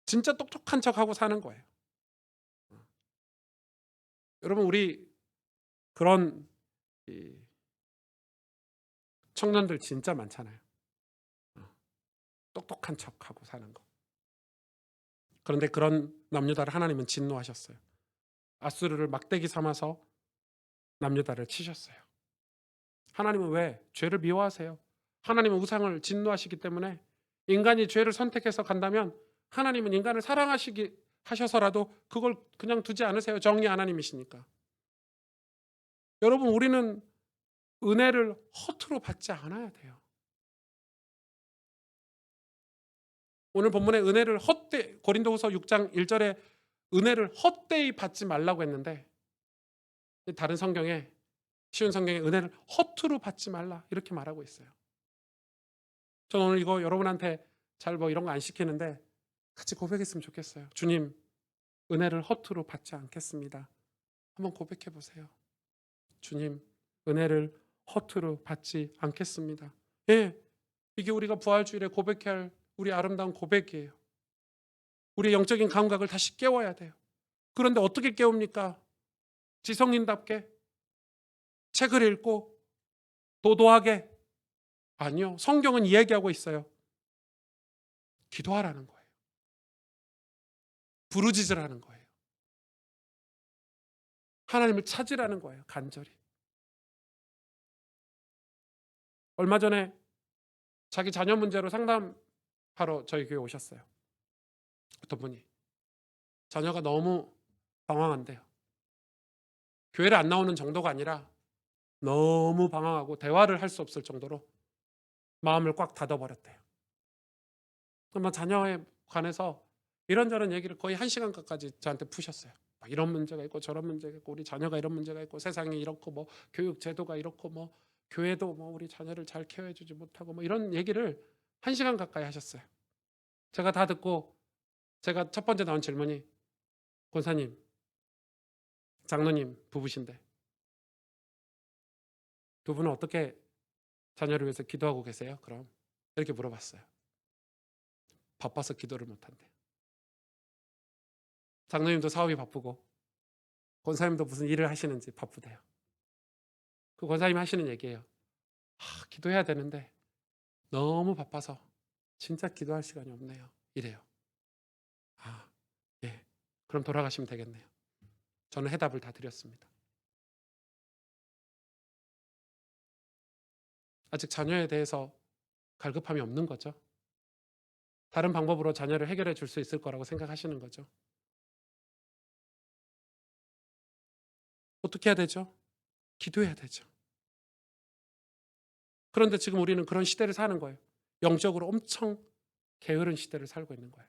진짜 똑똑한 척하고 사는 거예요. 여러분 우리 그런 청년들 진짜 많잖아요. 똑똑한 척하고 사는 거. 그런데 그런 남유다를 하나님은 진노하셨어요. 아수르를 막대기 삼아서 남유다를 치셨어요. 하나님은 왜? 죄를 미워하세요. 하나님은 우상을 진노하시기 때문에 인간이 죄를 선택해서 간다면 하나님은 인간을 하셔서라도 그걸 그냥 두지 않으세요. 정의 하나님이시니까. 여러분 우리는 은혜를 허투루 받지 않아야 돼요. 오늘 본문에 은혜를 고린도후서 6장 1절에 은혜를 헛되이 받지 말라고 했는데 다른 성경에 쉬운 성경에 은혜를 허투루 받지 말라 이렇게 말하고 있어요. 저는 오늘 이거 여러분한테 잘 이런 거 안 시키는데 같이 고백했으면 좋겠어요. 주님, 은혜를 허투루 받지 않겠습니다. 한번 고백해 보세요. 주님, 은혜를 허투루 받지 않겠습니다. 예, 이게 우리가 부활주일에 고백해야 할 우리 아름다운 고백이에요. 우리의 영적인 감각을 다시 깨워야 돼요. 그런데 어떻게 깨웁니까? 지성인답게 책을 읽고 도도하게? 아니요. 성경은 이야기하고 있어요. 기도하라는 거예요. 부르짖으라는 거예요. 하나님을 찾으라는 거예요. 간절히. 얼마 전에 자기 자녀 문제로 상담하러 저희 교회 오셨어요. 어떤 분이. 자녀가 너무 방황한대요. 교회를 안 나오는 정도가 아니라 너무 방황하고 대화를 할 수 없을 정도로 마음을 꽉 닫아버렸대요. 그러면 자녀에 관해서 이런저런 얘기를 거의 1시간 가까이 저한테 푸셨어요. 이런 문제가 있고 저런 문제가 있고 우리 자녀가 이런 문제가 있고 세상이 이렇고 교육 제도가 이렇고 교회도 우리 자녀를 잘 케어해주지 못하고 이런 얘기를 1시간 가까이 하셨어요. 제가 다 듣고 제가 첫 번째 나온 질문이 권사님, 장로님 부부신데 두 분은 어떻게 자녀를 위해서 기도하고 계세요? 그럼 이렇게 물어봤어요. 바빠서 기도를 못한대요. 장로님도 사업이 바쁘고 권사님도 무슨 일을 하시는지 바쁘대요. 그 권사님이 하시는 얘기예요. 기도해야 되는데 너무 바빠서 진짜 기도할 시간이 없네요. 이래요. 예. 그럼 돌아가시면 되겠네요. 저는 해답을 다 드렸습니다. 아직 자녀에 대해서 갈급함이 없는 거죠. 다른 방법으로 자녀를 해결해 줄 수 있을 거라고 생각하시는 거죠. 어떻게 해야 되죠? 기도해야 되죠. 그런데 지금 우리는 그런 시대를 사는 거예요. 영적으로 엄청 게으른 시대를 살고 있는 거예요.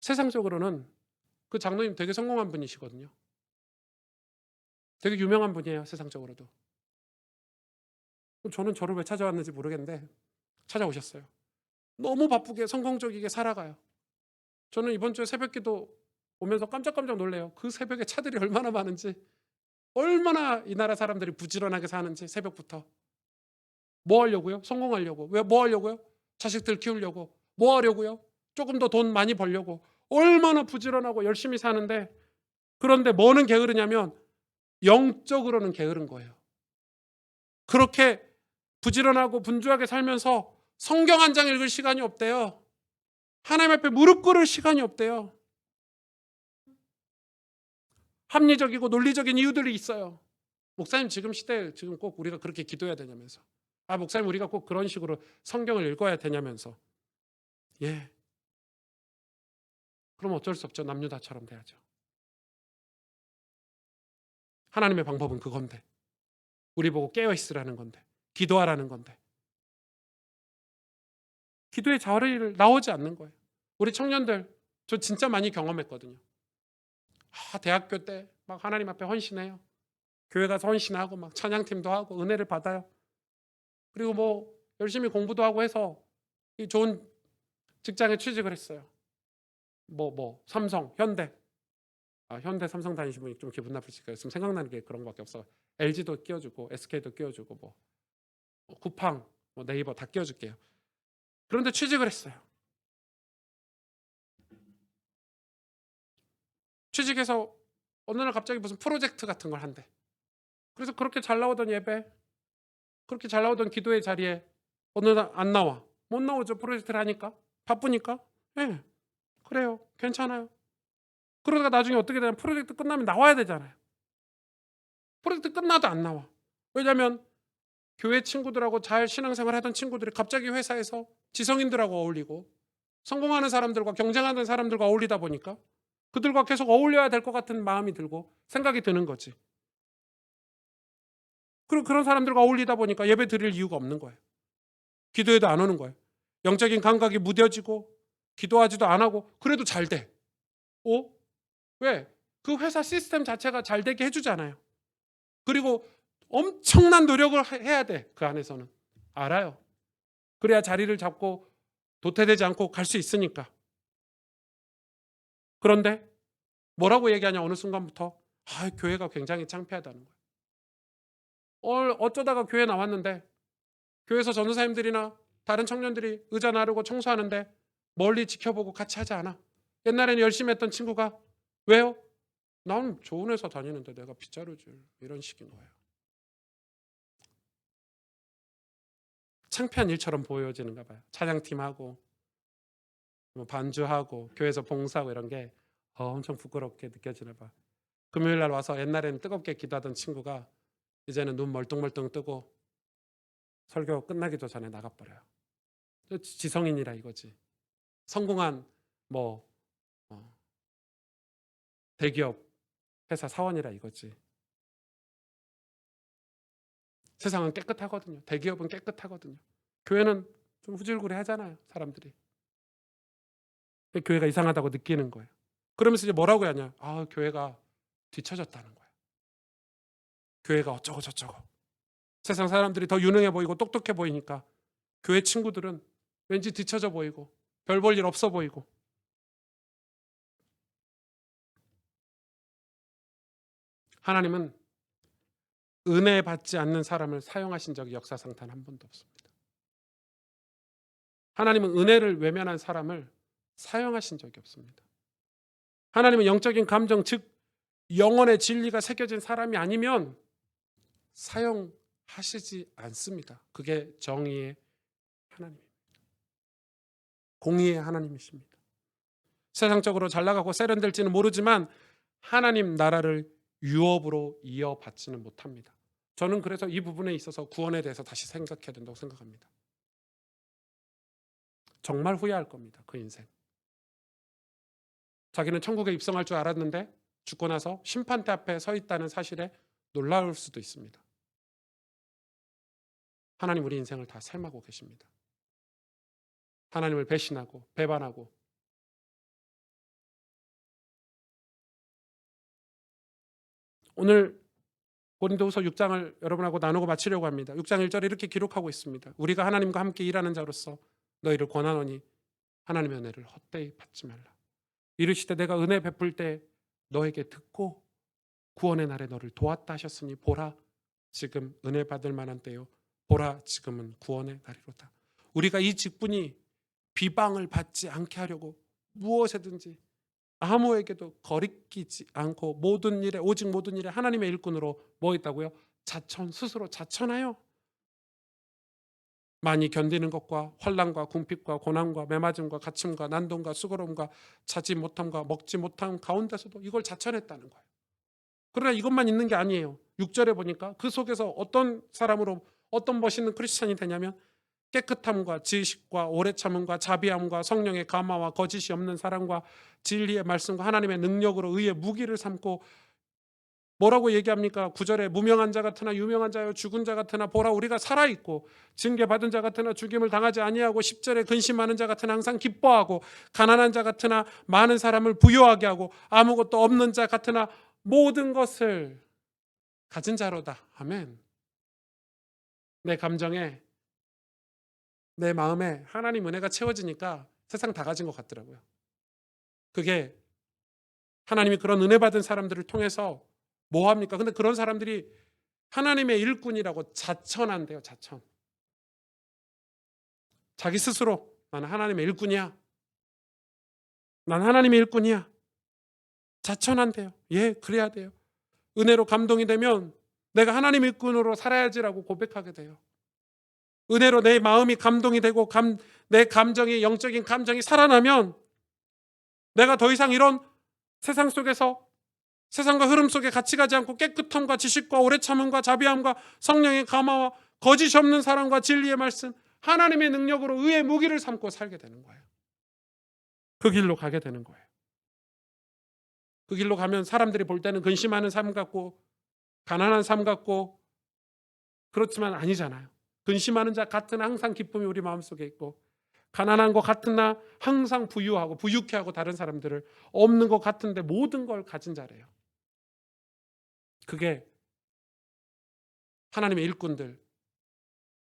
세상적으로는 그 장로님 되게 성공한 분이시거든요. 되게 유명한 분이에요. 세상적으로도. 저는 저를 왜 찾아왔는지 모르겠는데 찾아오셨어요. 너무 바쁘게 성공적이게 살아가요. 저는 이번 주에 새벽기도 오면서 깜짝깜짝 놀래요. 그 새벽에 차들이 얼마나 많은지, 얼마나 이 나라 사람들이 부지런하게 사는지. 새벽부터 뭐 하려고요? 성공하려고. 왜 뭐 하려고요? 자식들 키우려고. 뭐 하려고요? 조금 더 돈 많이 벌려고. 얼마나 부지런하고 열심히 사는데, 그런데 뭐는 게으르냐면 영적으로는 게으른 거예요. 그렇게 부지런하고 분주하게 살면서 성경 한 장 읽을 시간이 없대요. 하나님 앞에 무릎 꿇을 시간이 없대요. 합리적이고 논리적인 이유들이 있어요. 목사님 지금 시대에 지금 꼭 우리가 그렇게 기도해야 되냐면서. 목사님 우리가 꼭 그런 식으로 성경을 읽어야 되냐면서. 예. 그럼 어쩔 수 없죠. 남유다처럼 돼야죠. 하나님의 방법은 그건데. 우리 보고 깨어있으라는 건데. 기도하라는 건데. 기도의 자리를 나오지 않는 거예요. 우리 청년들 저 진짜 많이 경험했거든요. 대학교 때 막 하나님 앞에 헌신해요. 교회 가서 헌신하고 막 찬양팀도 하고 은혜를 받아요. 그리고 열심히 공부도 하고 해서 이 좋은 직장에 취직을 했어요. 삼성, 현대. 현대, 삼성 다니시는 분이 좀 기분 나쁘실까요? 지금 생각나는 게 그런 거밖에 없어. LG도 끼워주고 SK도 끼워주고 쿠팡, 네이버 다 끼워줄게요. 그런데 취직을 했어요. 취직해서 어느 날 갑자기 무슨 프로젝트 같은 걸 한대. 그래서 그렇게 잘 나오던 예배, 그렇게 잘 나오던 기도의 자리에 어느 날 안 나와. 못 나오죠. 프로젝트를 하니까. 바쁘니까. 예, 그래요. 괜찮아요. 그러다가 나중에 어떻게 되냐면 프로젝트 끝나면 나와야 되잖아요. 프로젝트 끝나도 안 나와. 왜냐면 교회 친구들하고 잘 신앙생활 하던 친구들이 갑자기 회사에서 지성인들하고 어울리고 성공하는 사람들과 경쟁하는 사람들과 어울리다 보니까 그들과 계속 어울려야 될 것 같은 마음이 들고 생각이 드는 거지. 그리고 그런 사람들과 어울리다 보니까 예배 드릴 이유가 없는 거예요. 기도해도 안 오는 거예요. 영적인 감각이 무뎌지고 기도하지도 안 하고 그래도 잘 돼. 왜? 그 회사 시스템 자체가 잘 되게 해주잖아요. 그리고 엄청난 노력을 해야 돼. 그 안에서는. 알아요. 그래야 자리를 잡고 도태되지 않고 갈 수 있으니까. 그런데 뭐라고 얘기하냐 어느 순간부터 교회가 굉장히 창피하다는 거예요. 어쩌다가 교회 나왔는데 교회에서 전도사님들이나 다른 청년들이 의자 나르고 청소하는데 멀리 지켜보고 같이 하지 않아. 옛날에는 열심히 했던 친구가 왜요? 나는 좋은 회사 다니는데 내가 빗자루질 이런 식인 거예요. 창피한 일처럼 보여지는가 봐요. 찬양팀하고 반주하고 교회에서 봉사하고 이런 게 엄청 부끄럽게 느껴지나 봐. 금요일 날 와서 옛날에는 뜨겁게 기도하던 친구가 이제는 눈 멀뚱멀뚱 뜨고 설교 끝나기도 전에 나가버려요. 지성인이라 이거지. 성공한 뭐 대기업 회사 사원이라 이거지. 세상은 깨끗하거든요. 대기업은 깨끗하거든요. 교회는 좀 후질구리 하잖아요. 사람들이. 교회가 이상하다고 느끼는 거예요. 그러면서 이제 뭐라고 하냐. 교회가 뒤처졌다는 거예요. 교회가 어쩌고 저쩌고. 세상 사람들이 더 유능해 보이고 똑똑해 보이니까 교회 친구들은 왠지 뒤처져 보이고 별 볼 일 없어 보이고. 하나님은 은혜 받지 않는 사람을 사용하신 적이 역사상 단 한 번도 없습니다. 하나님은 은혜를 외면한 사람을 사용하신 적이 없습니다. 하나님은 영적인 감정, 즉 영혼의 진리가 새겨진 사람이 아니면 사용하시지 않습니다. 그게 정의의 하나님입니다. 공의의 하나님이십니다. 세상적으로 잘 나가고 세련될지는 모르지만 하나님 나라를 유업으로 이어받지는 못합니다. 저는 그래서 이 부분에 있어서 구원에 대해서 다시 생각해야 된다고 생각합니다. 정말 후회할 겁니다. 그 인생. 자기는 천국에 입성할 줄 알았는데 죽고 나서 심판대 앞에 서 있다는 사실에 놀라울 수도 있습니다. 하나님 우리 인생을 다 삶아고 계십니다. 하나님을 배신하고 배반하고 오늘 고린도후서 6장을 여러분하고 나누고 마치려고 합니다. 6장 1절에 이렇게 기록하고 있습니다. 우리가 하나님과 함께 일하는 자로서 너희를 권하노니 하나님의 은혜를 헛되이 받지 말라. 이르시되 내가 은혜 베풀 때 너에게 듣고 구원의 날에 너를 도왔다 하셨으니 보라 지금 은혜 받을 만한 때요 보라 지금은 구원의 날이로다. 우리가 이 직분이 비방을 받지 않게 하려고 무엇이든지 아무에게도 거리끼지 않고 모든 일에 오직 모든 일에 하나님의 일꾼으로 뭐 있다고요? 스스로 자천하여 많이 견디는 것과 환난과 궁핍과 고난과 매맞음과 갇힘과 난동과 수고로움과 자지 못함과 먹지 못함 가운데서도 이걸 자천했다는 거예요. 그러나 이것만 있는 게 아니에요. 6절에 보니까 그 속에서 어떤 사람으로 어떤 멋있는 크리스찬이 되냐면 깨끗함과 지식과 오래 참음과 자비함과 성령의 감화와 거짓이 없는 사랑과 진리의 말씀과 하나님의 능력으로 의의 무기를 삼고 뭐라고 얘기합니까? 9절에 무명한 자 같으나 유명한 자요 죽은 자 같으나 보라 우리가 살아있고 징계받은 자 같으나 죽임을 당하지 아니하고 10절에 근심하는 자 같으나 항상 기뻐하고 가난한 자 같으나 많은 사람을 부유하게 하고 아무것도 없는 자 같으나 모든 것을 가진 자로다. 아멘. 내 감정에 내 마음에 하나님 은혜가 채워지니까 세상 다 가진 것 같더라고요. 그게 하나님이 그런 은혜 받은 사람들을 통해서 뭐 합니까? 근데 그런 사람들이 하나님의 일꾼이라고 자천한대요. 자천. 자기 스스로 나는 하나님의 일꾼이야. 난 하나님의 일꾼이야. 자천한대요. 예, 그래야 돼요. 은혜로 감동이 되면 내가 하나님의 일꾼으로 살아야지라고 고백하게 돼요. 은혜로 내 마음이 감동이 되고 내 감정이, 영적인 감정이 살아나면 내가 더 이상 이런 세상 속에서 세상과 흐름 속에 같이 가지 않고 깨끗함과 지식과 오래 참음과 자비함과 성령의 감화와 거짓이 없는 사랑과 진리의 말씀, 하나님의 능력으로 의의 무기를 삼고 살게 되는 거예요. 그 길로 가게 되는 거예요. 그 길로 가면 사람들이 볼 때는 근심하는 삶 같고 가난한 삶 같고 그렇지만 아니잖아요. 근심하는 자 같은 항상 기쁨이 우리 마음속에 있고 가난한 것 같으나 항상 부유하고 부유케하고 다른 사람들을 없는 것 같은데 모든 걸 가진 자래요. 그게 하나님의 일꾼들,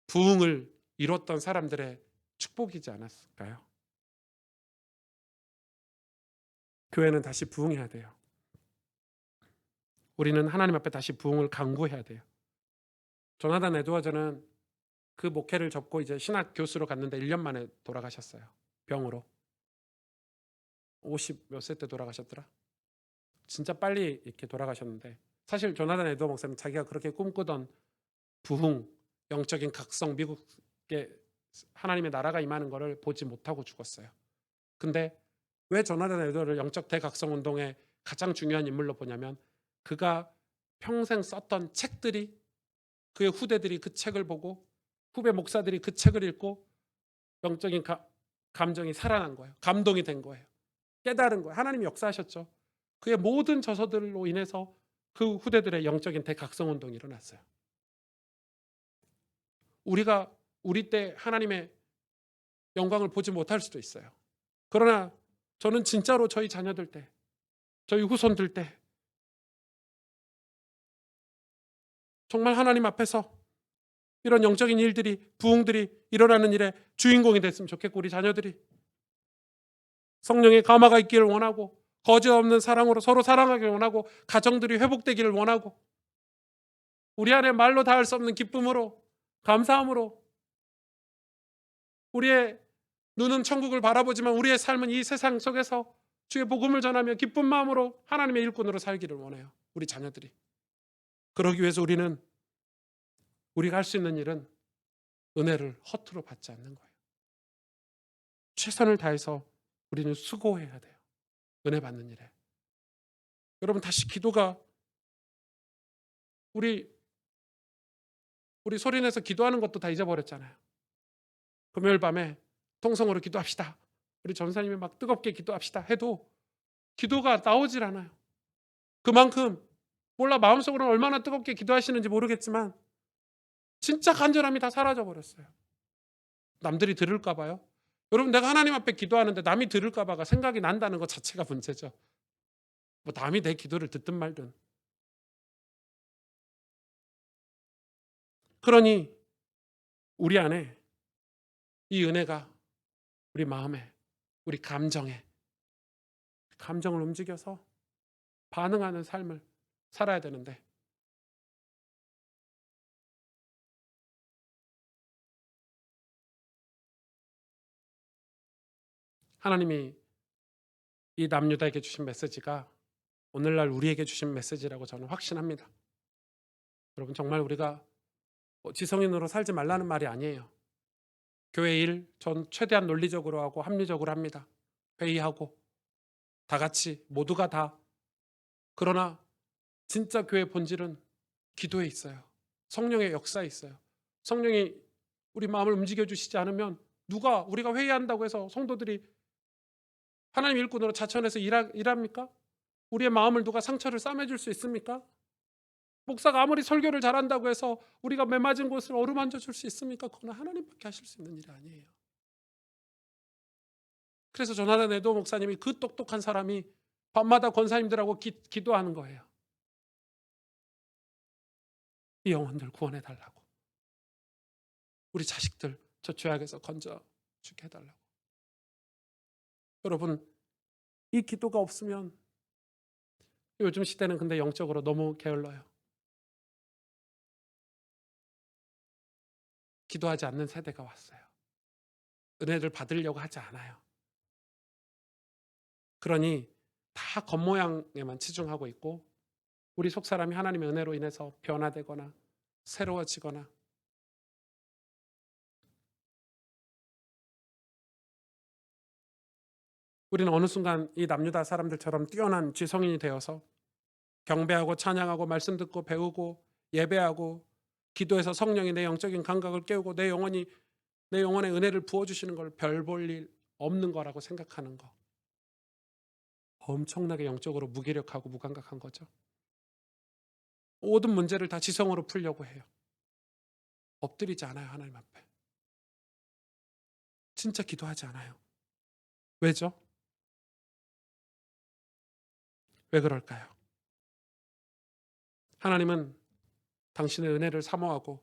부흥을 이뤘던 사람들의 축복이지 않았을까요? 교회는 다시 부흥해야 돼요. 우리는 하나님 앞에 다시 부흥을 강구해야 돼요. 조나단 에드워즈는 그 목회를 접고 이제 신학 교수로 갔는데 1년 만에 돌아가셨어요. 병으로. 50 몇 세 때 돌아가셨더라. 진짜 빨리 이렇게 돌아가셨는데 사실 조나단 에드워즈 목사님 자기가 그렇게 꿈꾸던 부흥, 영적인 각성, 미국에 하나님의 나라가 임하는 것을 보지 못하고 죽었어요. 근데 왜 조나단 에드워즈를 영적 대각성 운동의 가장 중요한 인물로 보냐면 그가 평생 썼던 책들이 그의 후대들이 그 책을 보고 후배 목사들이 그 책을 읽고 영적인 감정이 살아난 거예요. 감동이 된 거예요. 깨달은 거예요. 하나님이 역사하셨죠. 그의 모든 저서들로 인해서 그 후대들의 영적인 대각성 운동이 일어났어요. 우리가 우리 때 하나님의 영광을 보지 못할 수도 있어요. 그러나 저는 진짜로 저희 자녀들 때, 저희 후손들 때 정말 하나님 앞에서 이런 영적인 일들이, 부흥들이 일어나는 일에 주인공이 됐으면 좋겠고 우리 자녀들이 성령의 감화가 있기를 원하고 거짓 없는 사랑으로 서로 사랑하기를 원하고 가정들이 회복되기를 원하고 우리 안에 말로 닿을 수 없는 기쁨으로 감사함으로 우리의 눈은 천국을 바라보지만 우리의 삶은 이 세상 속에서 주의 복음을 전하며 기쁜 마음으로 하나님의 일꾼으로 살기를 원해요. 우리 자녀들이. 그러기 위해서 우리가 할 수 있는 일은 은혜를 허투루 받지 않는 거예요. 최선을 다해서 우리는 수고해야 돼요. 은혜 받는 일에. 여러분 다시 기도가 우리 소리내서 기도하는 것도 다 잊어버렸잖아요. 금요일 밤에 통성으로 기도합시다. 우리 전사님이 막 뜨겁게 기도합시다 해도 기도가 나오질 않아요. 그만큼 몰라 마음속으로는 얼마나 뜨겁게 기도하시는지 모르겠지만 진짜 간절함이 다 사라져 버렸어요. 남들이 들을까 봐요. 여러분 내가 하나님 앞에 기도하는데 남이 들을까 봐가 생각이 난다는 것 자체가 문제죠. 뭐 남이 내 기도를 듣든 말든. 그러니 우리 안에 이 은혜가 우리 마음에 우리 감정을 움직여서 반응하는 삶을 살아야 되는데 하나님이 이 남유다에게 주신 메시지가 오늘날 우리에게 주신 메시지라고 저는 확신합니다. 여러분 정말 우리가 지성인으로 살지 말라는 말이 아니에요. 교회 일 전 최대한 논리적으로 하고 합리적으로 합니다. 회의하고 다 같이 모두가 다. 그러나 진짜 교회 본질은 기도에 있어요. 성령의 역사에 있어요. 성령이 우리 마음을 움직여 주시지 않으면 우리가 회의한다고 해서 성도들이 하나님 일꾼으로 자천해서 일합니까? 우리의 마음을 누가 상처를 싸매줄 수 있습니까? 목사가 아무리 설교를 잘한다고 해서 우리가 매맞은 곳을 어루만져 줄 수 있습니까? 그건 하나님밖에 하실 수 있는 일이 아니에요. 그래서 조나단 에드워 목사님이 그 똑똑한 사람이 밤마다 권사님들하고 기도하는 거예요. 이 영혼들 구원해 달라고. 우리 자식들 저 죄악에서 건져 주게 해달라고. 여러분 이 기도가 없으면 요즘 시대는 근데 영적으로 너무 게을러요. 기도하지 않는 세대가 왔어요. 은혜를 받으려고 하지 않아요. 그러니 다 겉모양에만 치중하고 있고 우리 속사람이 하나님의 은혜로 인해서 변화되거나 새로워지거나 우리는 어느 순간 이 남유다 사람들처럼 뛰어난 지성인이 되어서 경배하고 찬양하고 말씀 듣고 배우고 예배하고 기도해서 성령이 내 영적인 감각을 깨우고 내 영혼에 은혜를 부어주시는 걸 별 볼 일 없는 거라고 생각하는 거. 엄청나게 영적으로 무기력하고 무감각한 거죠. 모든 문제를 다 지성으로 풀려고 해요. 엎드리지 않아요. 하나님 앞에. 진짜 기도하지 않아요. 왜죠? 왜 그럴까요? 하나님은 당신의 은혜를 사모하고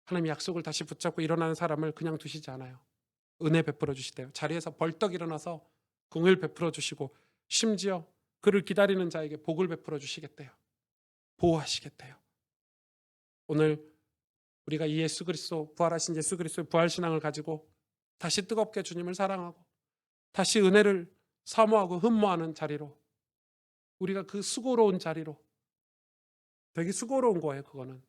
하나님 약속을 다시 붙잡고 일어나는 사람을 그냥 두시지 않아요. 은혜 베풀어 주시대요. 자리에서 벌떡 일어나서 긍을 베풀어 주시고 심지어 그를 기다리는 자에게 복을 베풀어 주시겠대요. 보호하시겠대요. 오늘 우리가 이 예수 그리스도, 부활하신 예수 그리스도의 부활신앙을 가지고 다시 뜨겁게 주님을 사랑하고 다시 은혜를 사모하고 흠모하는 자리로, 우리가 그 수고로운 자리로, 되게 수고로운 거예요. 그거는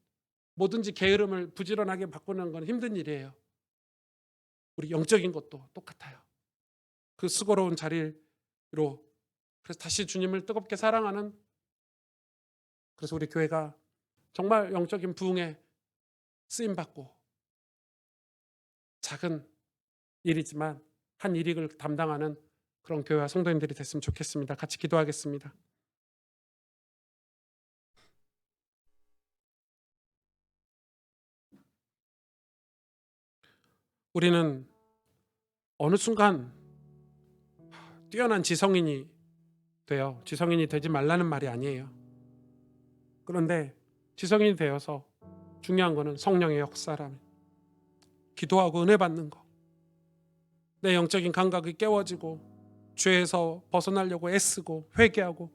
뭐든지 게으름을 부지런하게 바꾸는 건 힘든 일이에요. 우리 영적인 것도 똑같아요. 그 수고로운 자리로, 그래서 다시 주님을 뜨겁게 사랑하는, 그래서 우리 교회가 정말 영적인 부흥에 쓰임받고 작은 일이지만 한 일익을 담당하는 그런 교회와 성도님들이 됐으면 좋겠습니다. 같이 기도하겠습니다. 우리는 어느 순간 뛰어난 지성인이 돼요. 지성인이 되지 말라는 말이 아니에요. 그런데 지성인이 되어서 중요한 거는 성령의 역사라면 기도하고 은혜 받는 거, 내 영적인 감각이 깨워지고 죄에서 벗어나려고 애쓰고 회개하고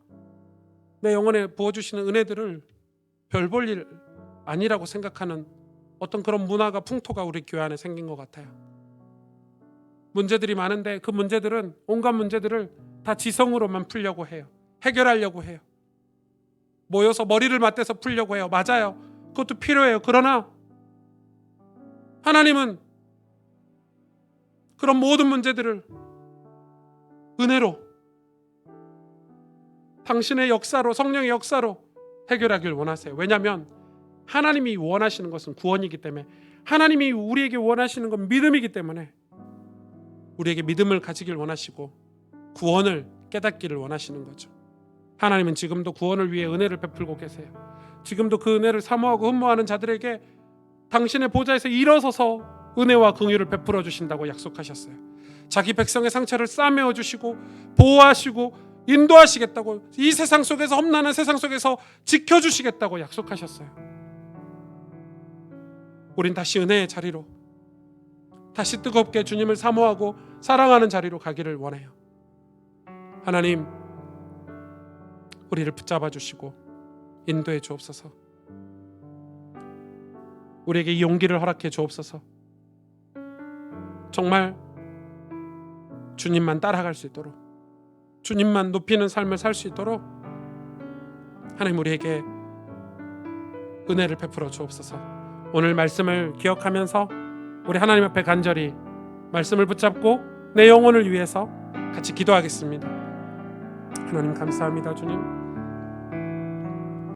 내 영혼에 부어주시는 은혜들을 별 볼 일 아니라고 생각하는 어떤 그런 문화가, 풍토가 우리 교회 안에 생긴 것 같아요. 문제들이 많은데 그 문제들은, 온갖 문제들을 다 지성으로만 풀려고 해요. 해결하려고 해요. 모여서 머리를 맞대서 풀려고 해요. 맞아요. 그것도 필요해요. 그러나 하나님은 그런 모든 문제들을 은혜로, 당신의 역사로, 성령의 역사로 해결하길 원하세요. 왜냐하면 하나님이 원하시는 것은 구원이기 때문에, 하나님이 우리에게 원하시는 건 믿음이기 때문에 우리에게 믿음을 가지길 원하시고 구원을 깨닫기를 원하시는 거죠. 하나님은 지금도 구원을 위해 은혜를 베풀고 계세요. 지금도 그 은혜를 사모하고 흠모하는 자들에게 당신의 보좌에서 일어서서 은혜와 긍휼을 베풀어 주신다고 약속하셨어요. 자기 백성의 상처를 싸매어 주시고 보호하시고 인도하시겠다고, 이 세상 속에서, 험난한 세상 속에서 지켜주시겠다고 약속하셨어요. 우린 다시 은혜의 자리로, 다시 뜨겁게 주님을 사모하고 사랑하는 자리로 가기를 원해요. 하나님, 우리를 붙잡아 주시고 인도해 주옵소서. 우리에게 이 용기를 허락해 주옵소서. 정말 주님만 따라갈 수 있도록, 주님만 높이는 삶을 살 수 있도록 하나님 우리에게 은혜를 베풀어 주옵소서. 오늘 말씀을 기억하면서 우리 하나님 앞에 간절히 말씀을 붙잡고 내 영혼을 위해서 같이 기도하겠습니다. 하나님 감사합니다. 주님,